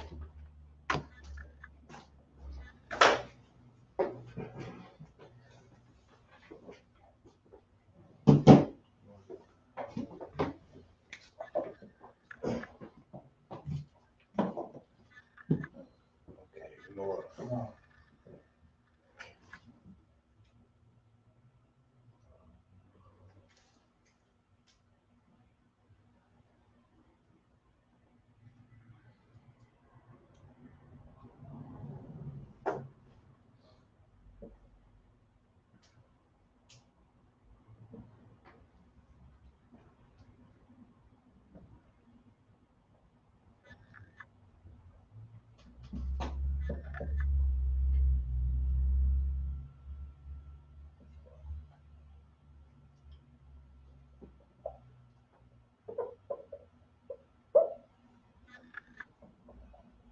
Okay, you know what?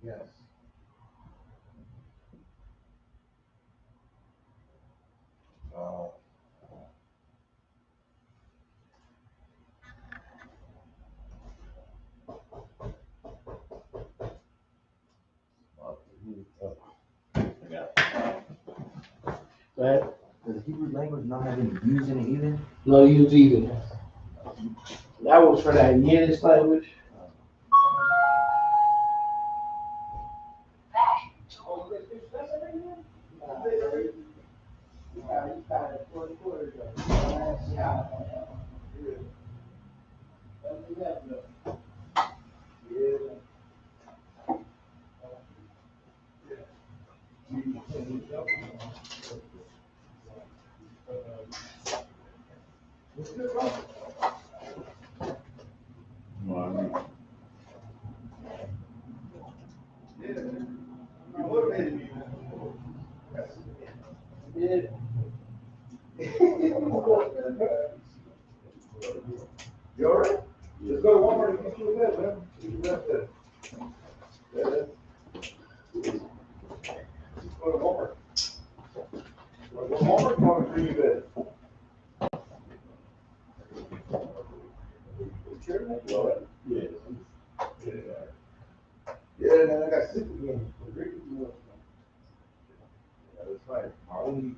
Yes. Uh, Right? Does the Hebrew language not have any U's in it either? No use either. That was for that Yiddish language. Yeah. You all right? Just go to Walmart and get you a bed, man. You can rest there. Yeah. Just go to Walmart. Go to Walmart, come and bring you a bed. You all right? Yeah. Yeah, man, I got sick again. Drinking too much. Yeah, that's right. My only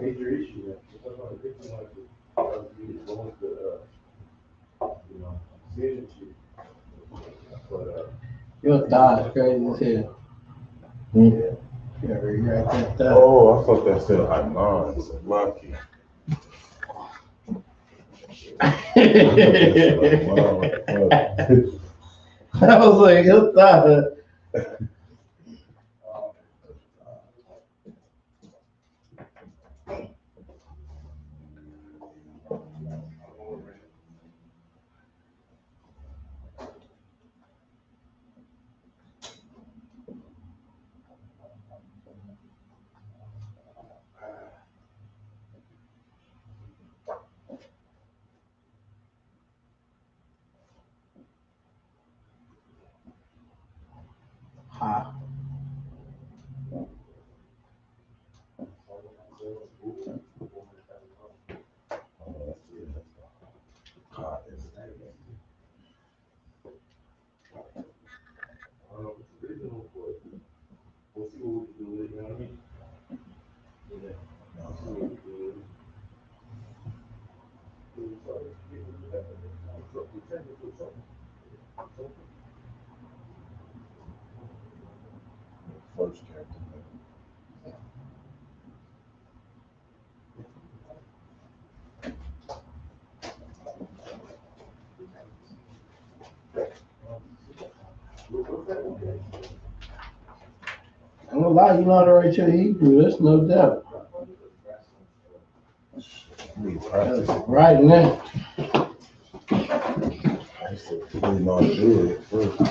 major issue is I'm not drinking like this. Is going to, you know, sin and shit. But, Your thigh is crazy as hell. Hmm. Yeah, right that thigh. Oh, I thought that said Hanan. It's lucky. I was like, your thigh. Ha. I don't know if it's original, but we'll see what we can do with it, you know what I mean? Yeah. We'll see what we can do with it. First chapter. I'm gonna lie, you know how to write your Hebrew, there's no doubt. Need practice. Right now. I used to really know how to do it first.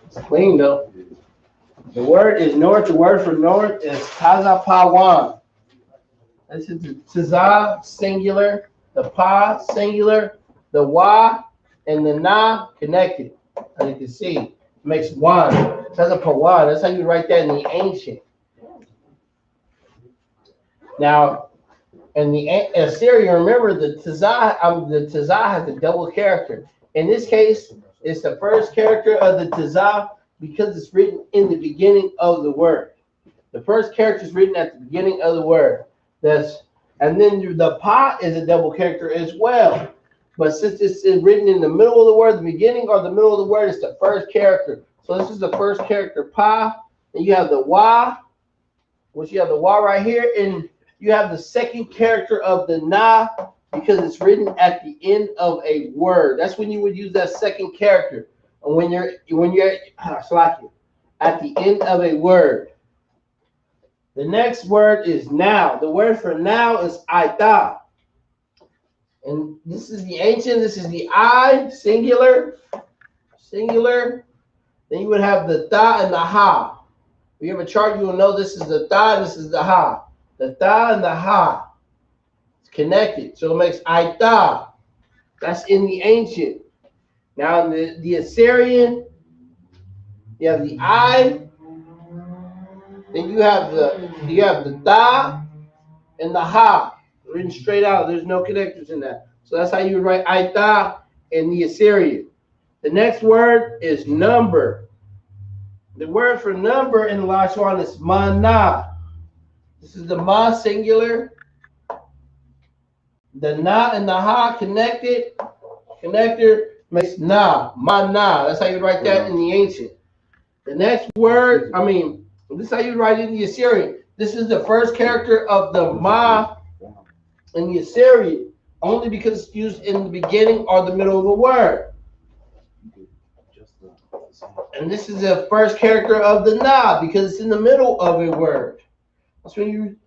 It's clean though. The word is north, the word for north is Tazapawan. This is the Tazah singular, the Pa singular, the Wa and the Na connected. As you can see, it makes one. Tazapawan, that's how you write that in the ancient. Now, And the Assyrian, remember the Tazah has a double character. In this case, it's the first character of the Tazah because it's written in the beginning of the word. The first character is written at the beginning of the word. And then the Pa is a double character as well. But since it's written in the middle of the word, the beginning or the middle of the word, it's the first character. So this is the first character, Pa. And you have the Wa, which you have the Wa right here, and you have the second character of the Na because it's written at the end of a word. That's when you would use that second character. And when you're at the end of a word. The next word is now. The word for now is Aita. And this is the ancient, this is the I, singular. Then you would have the Ta and the Ha. If you have a chart, you will know this is the Ta and this is the Ha. The Ta and the Ha. It's connected. So it makes Aita. That's in the ancient. Now in the Assyrian, you have the I. Then you have the Ta and the Ha. Written straight out. There's no connectors in that. So that's how you would write Aita in the Assyrian. The next word is number. The word for number in the Lashawan is mana. This is the ma singular. The na and the ha connector makes na, mana. That's how you write that in the ancient. The next word, this is how you write it in the Assyrian. This is the first character of the ma in the Assyrian, only because it's used in the beginning or the middle of a word. And this is the first character of the na because it's in the middle of a word. That's when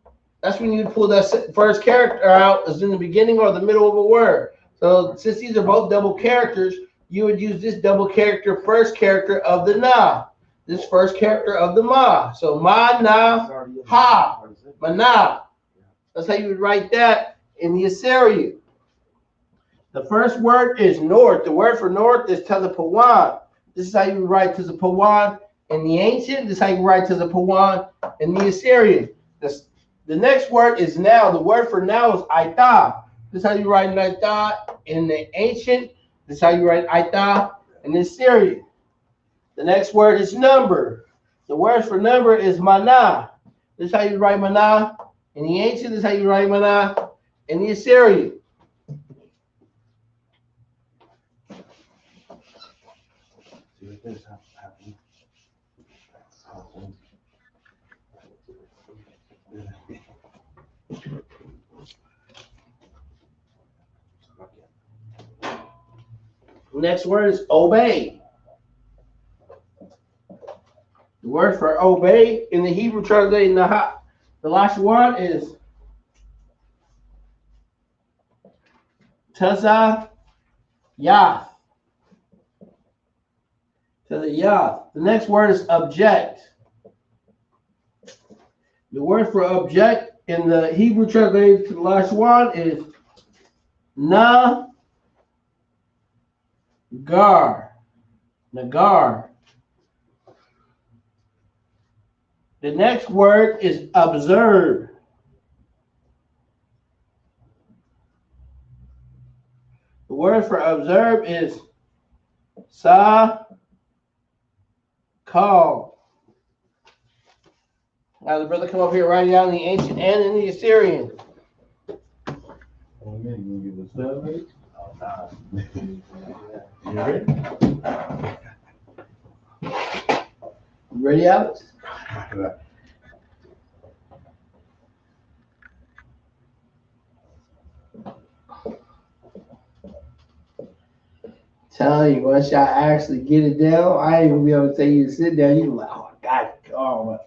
you pull that first character out, is in the beginning or the middle of a word. So since these are both double characters, you would use this double character, first character of the na, this first character of the ma. So ma na ha, mana. That's how you would write that in the Assyrian. The first word is north. The word for north is Tezapawan. This is how you write Tezapawan in the ancient. This is how you write Tezapawan in the Assyrian. The next word is now. The word for now is Aita. This is how you write Aita in the ancient. This is how you write Aita in the Assyrian. The next word is number. The word for number is Mana. This is how you write Mana in the ancient. This is how you write Mana in the Assyrian. Next word is obey. The word for obey in the Hebrew translation, the Lashawan is Taza Yath. Taza Yath. The next word is object. The word for object in the Hebrew translation to the Lashawan is na gar. Nagar. The next word is observe. The word for observe is sa call. Now the brother come up here writing down in the ancient and in the Assyrian. Oh man, you give us that, right? You ready? You ready, Alex? Telling you, once y'all actually get it down, I ain't gonna be able to tell you to sit down. You be like, oh, I got it. Oh,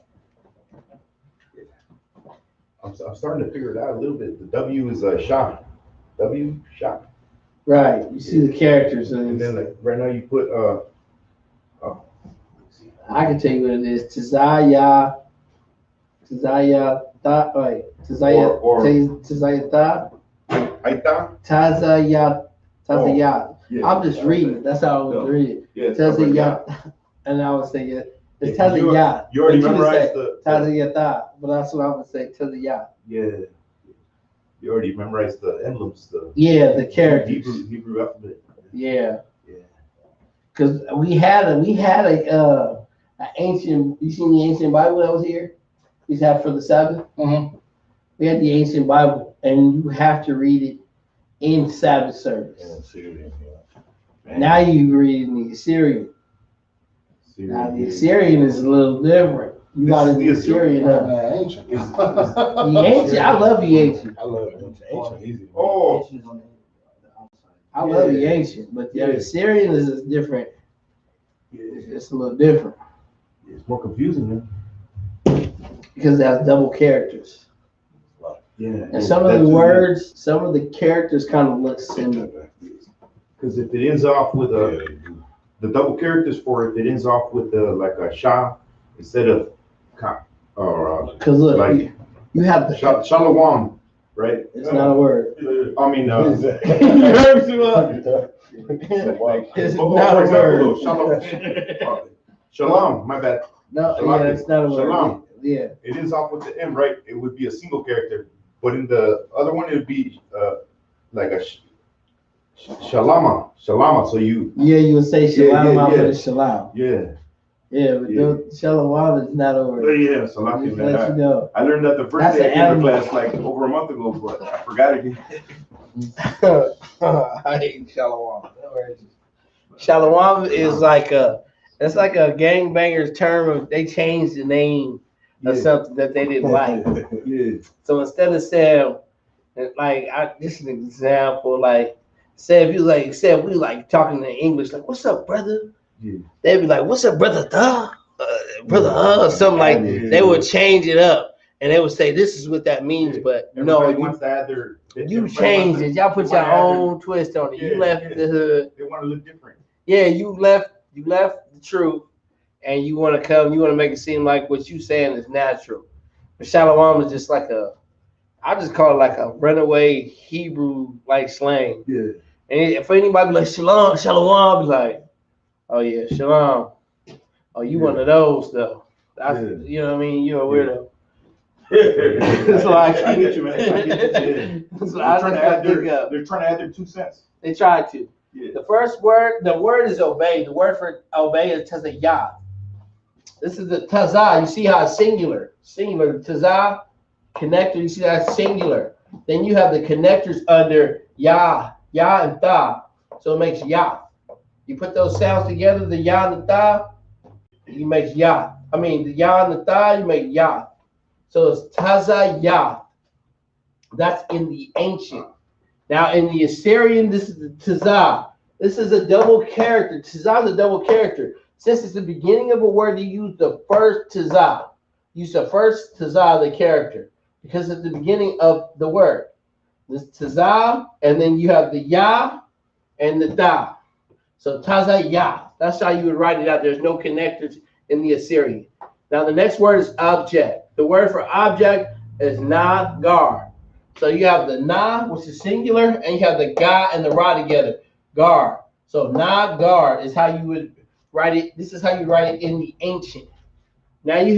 I'm starting to figure it out a little bit. The W is a shot. W shot. right. You see the characters. And then like right now you put I can tell you what it is. Tazaya, Tazaya, Aita. Tazaya. Yeah. I'm just reading. That's how I was reading. Yeah. Tazaya, and I was thinking it's Tazaya. You already But would memorized say the Tazaya, but that's what I would say. Tazaya. Yeah. You already memorized the emblems, the the characters. Hebrew alphabet. Yeah. Yeah. Because we had a ancient. You seen the ancient Bible that was here? We have for the Sabbath. Mhm. We had the ancient Bible, and you have to read it in Sabbath service. Yeah, Syrian, yeah. Man, Now you read in the Assyrian. Now the Assyrian is a little different. You got to the Assyrian. Ancient. The ancient. I love the ancient. I love ancient. Ancient easy. Oh, I love the ancient, but the Assyrian is different. It's a little different it's more confusing, man. because it has double characters. Yeah. And some of the words, some of the characters kind of look similar. Because if it ends off with the double characters for it ends off with like a sha instead of ka, or Because look, like you have the. shalom, right? It's not a word. I mean, It's for not a example, word. shalom, my bad. No, Shalom. yeah, it's not a word. Shalom. Yeah. It ends off with the M, right? It would be a single character, but in the other one, it would be like a shalama. So you, Yeah, you would say shalom, yeah. but it's shalom. yeah. Yeah, but shalom is not a But word. yeah, salam. Just let you know. I learned that the first That's day an of animal. class like over a month ago, but I forgot again. I hate Shalom. Shalom is like it's like a gangbanger's term of they changed the name of something that they didn't like. Yeah. So instead of saying like this is an example, like say if we like talking in English, like what's up, brother? Yeah. They'd be like, what's up, brother? Brother, or something like they would change it up and they would say this is what that means, but Everybody no, wants to add their. you changed it. Y'all put your own twist on it. You left the hood. They want to look different. Yeah, you left the truth, and you want to make it seem like what you saying is natural. But Shalom is just like I just call it like a runaway Hebrew like slang. Yeah. And if anybody be like Shalom, I'll be like, oh yeah, Shalom. Oh, you one of those though. You know what I mean? You're a weirdo. It's like I get you, man. I get you. Yeah. So They're trying to add their 2 cents. They tried to. Yeah. The first word, the word is obey. The word for obey is tazayah. This is the tazah. You see how it's singular. Singular. Tazah, connector. You see that singular. Then you have the connectors under ya and tha. So it makes ya. You put those sounds together, the ya and the tha, you make ya. I mean, the ya and the tha, you make ya. So it's tazayah. That's in the ancient. Now in the Assyrian, this is the tazah. This is a double character. Tazah is a double character. Since it's the beginning of a word, you use the first tazah. Use the first tazah of the character because it's the beginning of the word. This tazah, and then you have the ya and the da. So tazayah. That's how you would write it out. There's no connectors in the Assyrian. Now the next word is object. The word for object is nagar. So you have the na, which is singular, and you have the ga and the ra together. Gar. So nagar is how you would write it. This is how you write it in the ancient. Now in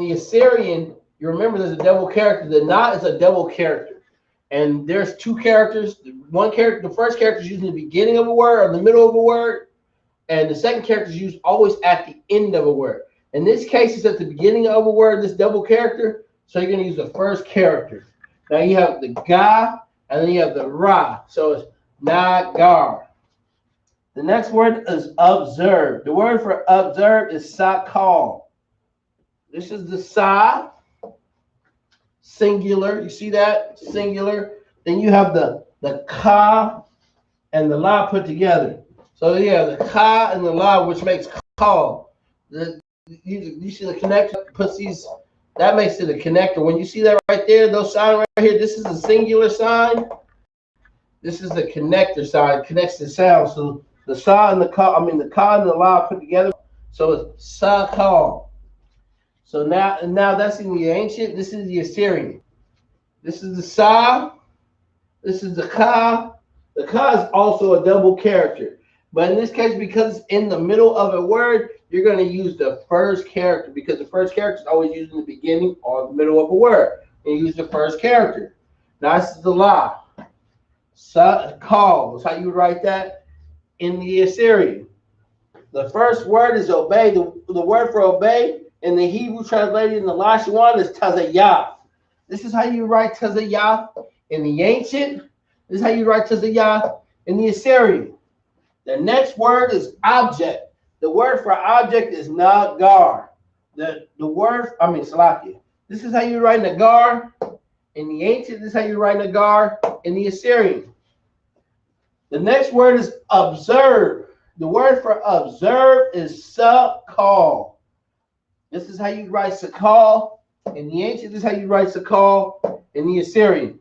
the Assyrian, you remember there's a double character. The na is a double character. And there's 2 characters. One character, the first character is used in the beginning of a word or the middle of a word. And the second character is used always at the end of a word. In this case, it's at the beginning of a word, this double character. So you're going to use the first character. Now you have the ga, and then you have the ra. So it's nagar. The next word is observe. The word for observe is sakal. This is the sa, singular. You see that? Singular. Then you have the ka and the la put together. So yeah, the ka and the la, which makes call. You see the connector puts these. That makes it a connector. When you see that right there, those signs right here, this is a singular sign. This is the connector sign. It connects the sound. So the sa and the ka, the ka and the la put together. So it's sa call. So now that's in the ancient. This is the Assyrian. This is the sa. This is the ka. The ka is also a double character. But in this case, because it's in the middle of a word, you're going to use the first character because the first character is always used in the beginning or the middle of a word. and use the first character. Now this is the La. Call. That's how you write that in the Assyrian. The first word is obey. The word for obey in the Hebrew translated in the Lashawan is tazayah. This is how you write tazayah in the ancient. This is how you write tazayah in the Assyrian. The next word is object. The word for object is nagar. Salakia. This is how you write nagar in the ancient. This is how you write nagar in the Assyrian. The next word is observe. The word for observe is sakal. This is how you write sakal in the ancient. This is how you write sakal in the Assyrian.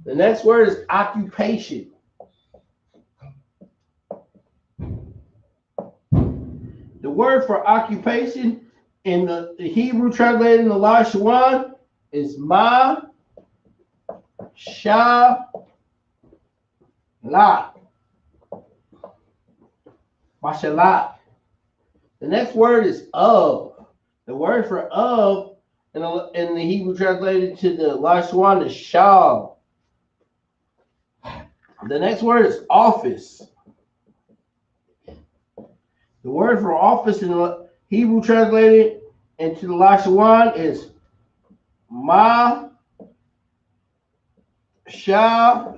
The next word is occupation. The word for occupation in the Hebrew translated in the Lashawan is ma sha la. Mashallah. The next word is of. The word for of in the Hebrew translated to the Lashawan is shal. The next word is office. The word for office in the Hebrew translated into the Lashawan is ma sha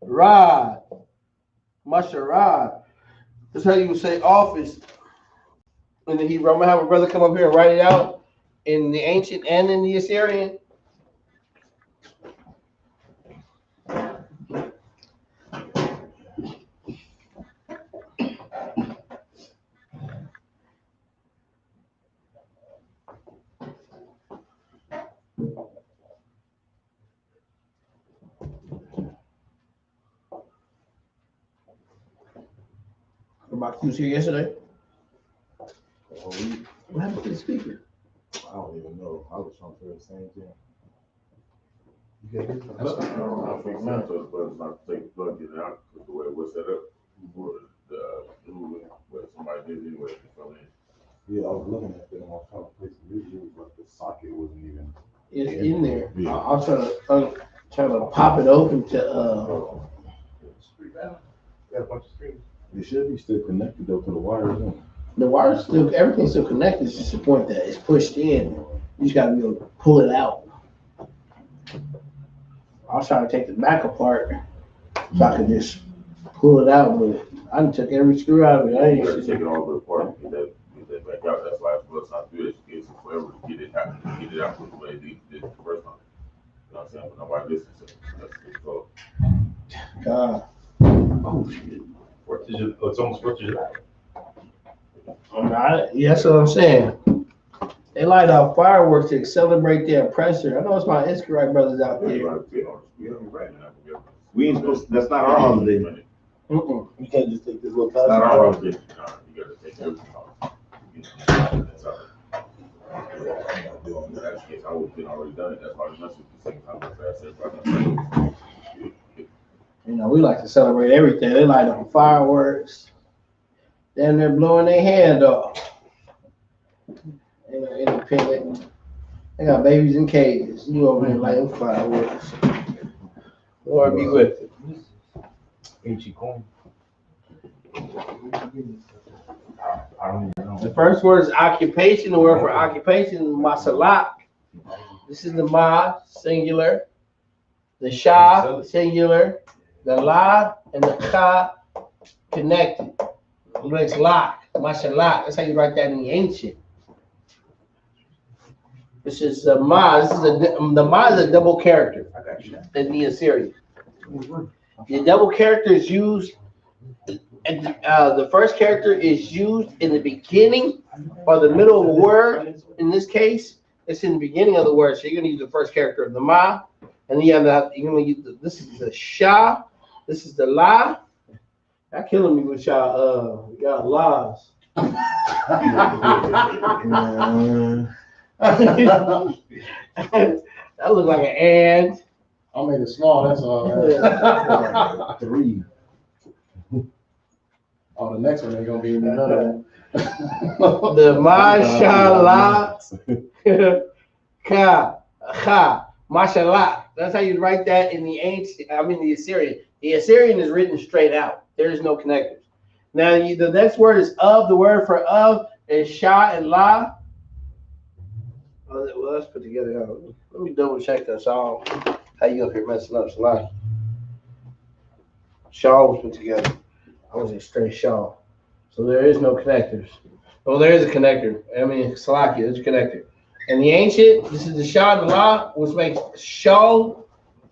rad. Masharad. That's how you would say office in the Hebrew. I'm gonna have a brother come up here and write it out in the ancient and in the Assyrian. About was here yesterday. What happened to the speaker? I don't even know. I was trying to say the same thing. I think mine was, but not take plug it out because the way it was set up, what somebody did anyway. Yeah, I was looking at that and I was trying to place the video, but the socket wasn't even. It's in there. Yeah. I'll try to pop it open to Got a bunch of screens. It should be still connected though to the wires. the wire's still, everything's still connected. It's just the point that it's pushed in. You just gotta be able to pull it out. I was trying to take the back apart so I could just pull it out, but I done took every screw out of it. I You gotta ain't take it all the way apart and get that back out. That's why it's not good. It takes forever to get it out with the way they did it the first time. You know what I'm saying? But nobody listens to it. That's the result. God. Oh, shit. It's almost 4th of July. Yeah, that's what I'm saying. They light off fireworks to celebrate their oppressor. I know it's my Israelite brothers out there. We ain't supposed to, that's not our holiday. Mm-mm. You can't just take this little That's not pass. our holiday. You gotta take everything off. That's all. In that case, I would've been already done it. That's why the message is the same time as I said. You know, we like to celebrate everything. They light off fireworks. Then they're blowing their hand off. You know, independent. They got babies in cages. You over there lighting fireworks. Lord be with it. Ain't she cool? I don't even know. The first word is occupation. The word for occupation is masalak. This is the ma, singular. The sha, singular. The la and the ka, connected. It makes lock, mashallah. That's how you write that in the ancient. This is the ma. This is the ma is a double character in the Assyrian. The double character is used, and the first character is used in the beginning or the middle of a word. In this case, it's in the beginning of the word. So you're going to use the first character of the ma, and then you're going to use this is the sha, this is the la. Y'all killing me with y'all laws. That look like an ant. I made it small, that's all. 3. Oh, the next one ain't gonna be none of that. The mashallah, ka, mashallah. That's how you write that in the the Assyrian. The Assyrian is written straight out. There's no connectors. Now, the next word is of. The word for of is sha and la. Oh, well, let's put together. Let me double check this all. How you up here messing up, Salaki? Shaw was put together. I was a straight shaw. So there is no connectors. Well, there is a connector. Salaki, there's a connector. In the ancient, this is the Shah and the La, which makes Shaw,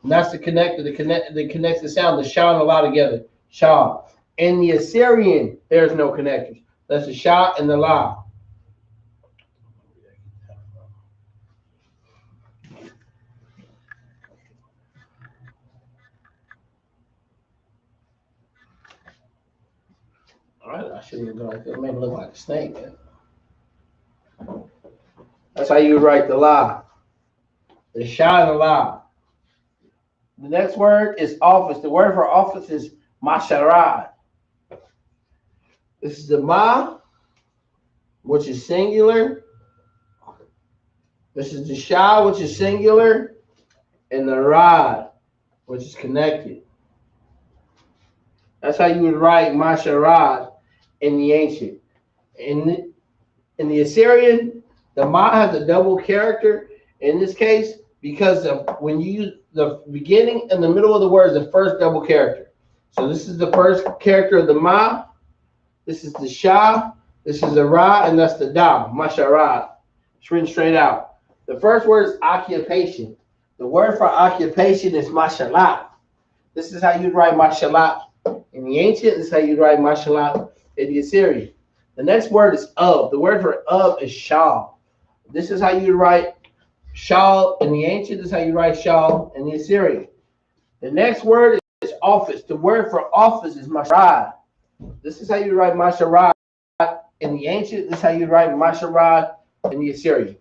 and that's the connector that connects the sound, the Shah and the La together. Shah. In the Assyrian, there's no connectors. That's the Shah and the La. All right, I shouldn't even go like that. It made it look like a snake, man. That's how you would write the La. The Shah and the La. The next word is office. The word for office is masharad. This is the ma, which is singular. This is the shah, which is singular, and the rad, which is connected. That's how you would write masharad in the ancient. In the Assyrian, the ma has a double character in this case because when you use the beginning and the middle of the word is the first double character. So this is the first character of the ma. This is the shah. This is the ra, and that's the dam. Masharad. It's written straight out. The first word is occupation. The word for occupation is mashallah. This is how you write mashallah in the ancient. This is how you write mashallah in the Assyrian. The next word is of. The word for of is shah. This is how you write shah in the ancient. This is how you write shah in the Assyrian. The next word is office. The word for office is masharad. This is how you write masharad in the ancient. This is how you write masharad in the Assyrian.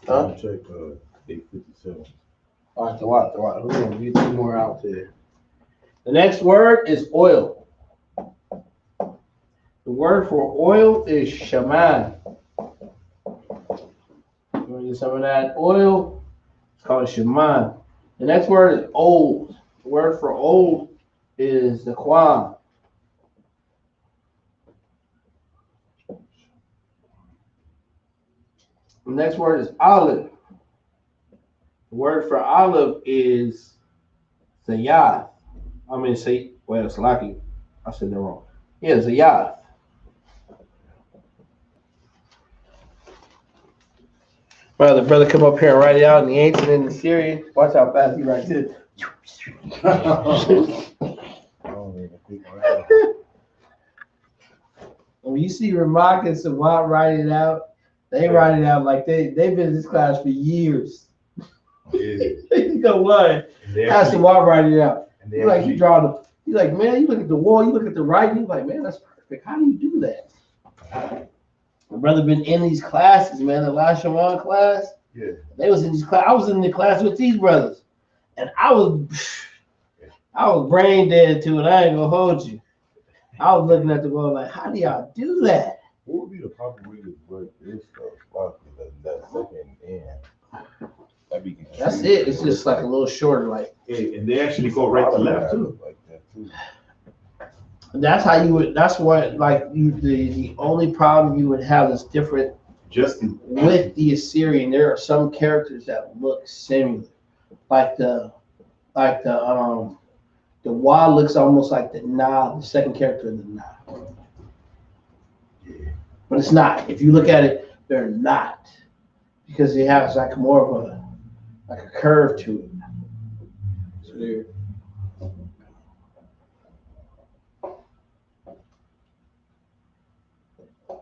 So check 857. All right, the water. We're going to get 2 more out there. The next word is oil. The word for oil is shaman. You want to get some of that oil? It's called shaman. The next word is old. The word for old is the kwan. The next word is olive. The word for olive is zayath. It's lucky. I said that wrong. Yeah, zayath. Brother, come up here and write it out in the ancient and the Syrian. Watch how fast he writes it. When you see Ramak and Sawat write it out, they write it out like they've been in this class for years. You know what? Ask Sawat write it out. He's like, he drawing the. He's like, man, you look at the wall, you look at the writing. He's like, man, that's perfect. How do you do that? My brother been in these classes, man. The Lashawan class. Yeah. They was in these class. I was in the class with these brothers, and I was brain dead to it. I ain't gonna hold you. I was looking at the wall like, how do y'all do that? What would be the proper way to break this stuff? That second end. That'd be confusing. That's it. It's just like a little shorter, like. Hey, and they actually go right to left too. Like that too. That's how you would. That's what the only problem you would have is different. Just With the Assyrian, there are some characters that look similar, like the Wa looks almost like the Na, the second character of the Na. Yeah. But it's not. If you look at it, they're not, because it has like more of a curve to it. So they're.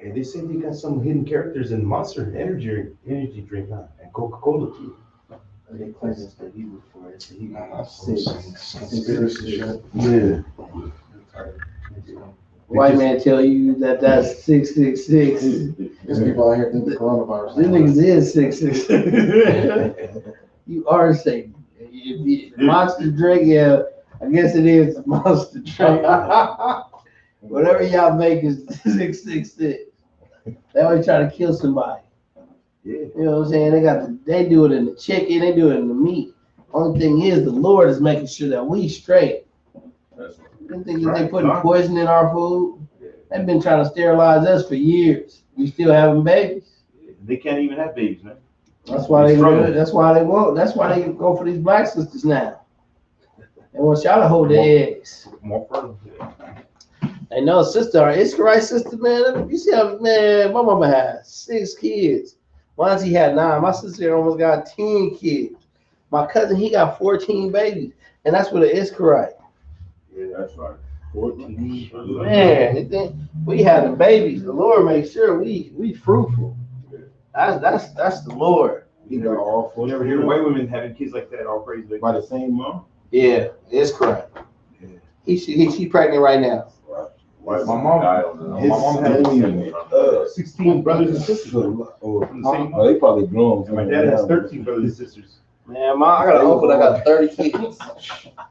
and they say they got some hidden characters in Monster Energy drink, huh? And Coca-Cola too. They claim it's the Hebrew for it. He got Conspiracy shit. Yeah. White man tell you that that's 666. There's people out here think the coronavirus. This niggas is 666. You are Satan. Monster drink, yeah, I guess it is monster drink. Whatever y'all make is 666. They always try to kill somebody. Yeah. You know what I'm saying? They do it in the chicken, they do it in the meat. Only thing is the Lord is making sure that we straight. That's You think that they putting poison in our food? They've been trying to sterilize us for years. We still having babies. They can't even have babies, man. That's why they do it. That's why they won't. That's why they go for these black sisters now. They want y'all to hold their eggs. More fertile. They know sister, our Israelite sister, man. You see how, man, my mama had 6 kids. My auntie had 9. My sister almost got 10 kids. My cousin, he got 14 babies. And that's with an Israelite. Yeah, that's right. 14. Man, we had the babies. The Lord makes sure we fruitful. That's the Lord. You got all 14. You never hear white women having kids like that, all crazy. By the same mom? Yeah, it's correct. Yeah. She pregnant right now. Right. My mom had 16 brothers and sisters. They probably grown. And my dad has 13 brothers and sisters. Man, I got an uncle that got 30 kids.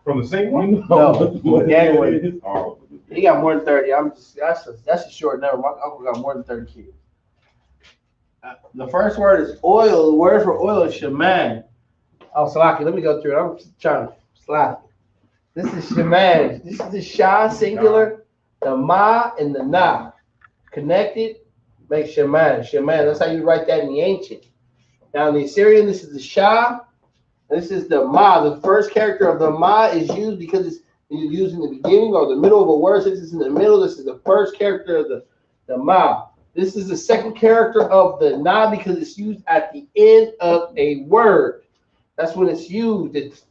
From the same one? No, gang with it. Oh. He got more than 30. That's a short number. My uncle got more than 30 kids. The first word is oil. The word for oil is shaman. Oh, Salaki, let me go through it. I'm trying to slide. This is shaman. This is the sha singular, the ma and the na. Connected, make shaman. Shaman, that's how you write that in the ancient. Now in the Assyrian, this is the sha. This is the ma. The first character of the ma is used because it's used in the beginning or the middle of a word. Since it's in the middle, this is the first character of the ma. This is the second character of the na because it's used at the end of a word. That's when it's used.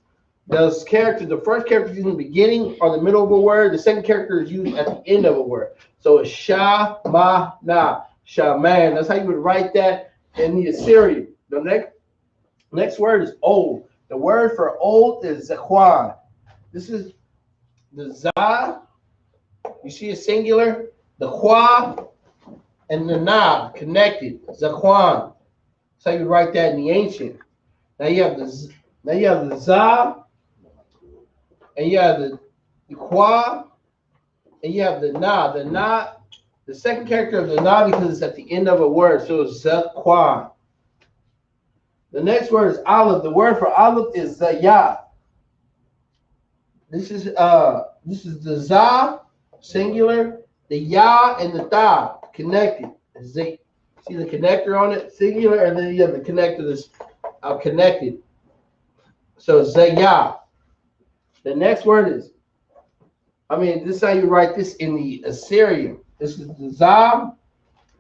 Those characters, the first character is used in the beginning or the middle of a word. The second character is used at the end of a word. So it's sha, ma, na, shaman. That's how you would write that in the Assyrian. The next word is old. The word for old is zaquan. This is the za. You see a singular, the qua, and the na connected. Zaquan. That's how you write that in the ancient. Now you have the za, and you have the qua, and you have the na. The na, the second character of the na because it's at the end of a word, so it's zaquan. The next word is olive. The word for olive is zayah. This is the za singular, the ya and the ta connected. See the connector on it, singular, and then you have the connector that's connected. So zayah. The next word is, this is how you write this in the Assyrian. This is the za,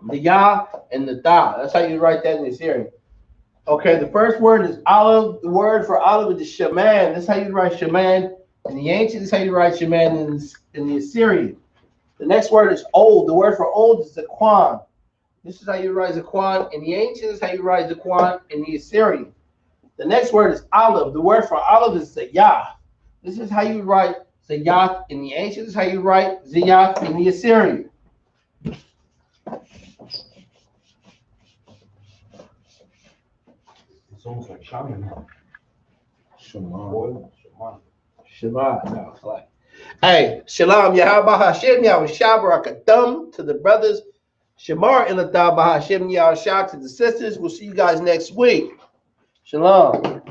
the ya, and the ta. That's how you write that in the Assyrian. Okay, the first word is olive. The word for olive is shaman. This is how you write shaman in the ancient. This is how you write shaman in the Assyrian. The next word is old. The word for old is zaquan. This is how you write zaquan in the ancient. This is how you write zaquan in the Assyrian. The next word is olive. The word for olive is zayah. This is how you write zayah in the ancient. This is how you write zayah in the Assyrian. It's almost like shaman. Shaman. Shabbat. No, it's like, hey, Shalom, Yahweh Hashem, Yahweh Shabbarakadam to the brothers. Shamar Iladah Bahashem Yahweh to the sisters. We'll see you guys next week. Shalom.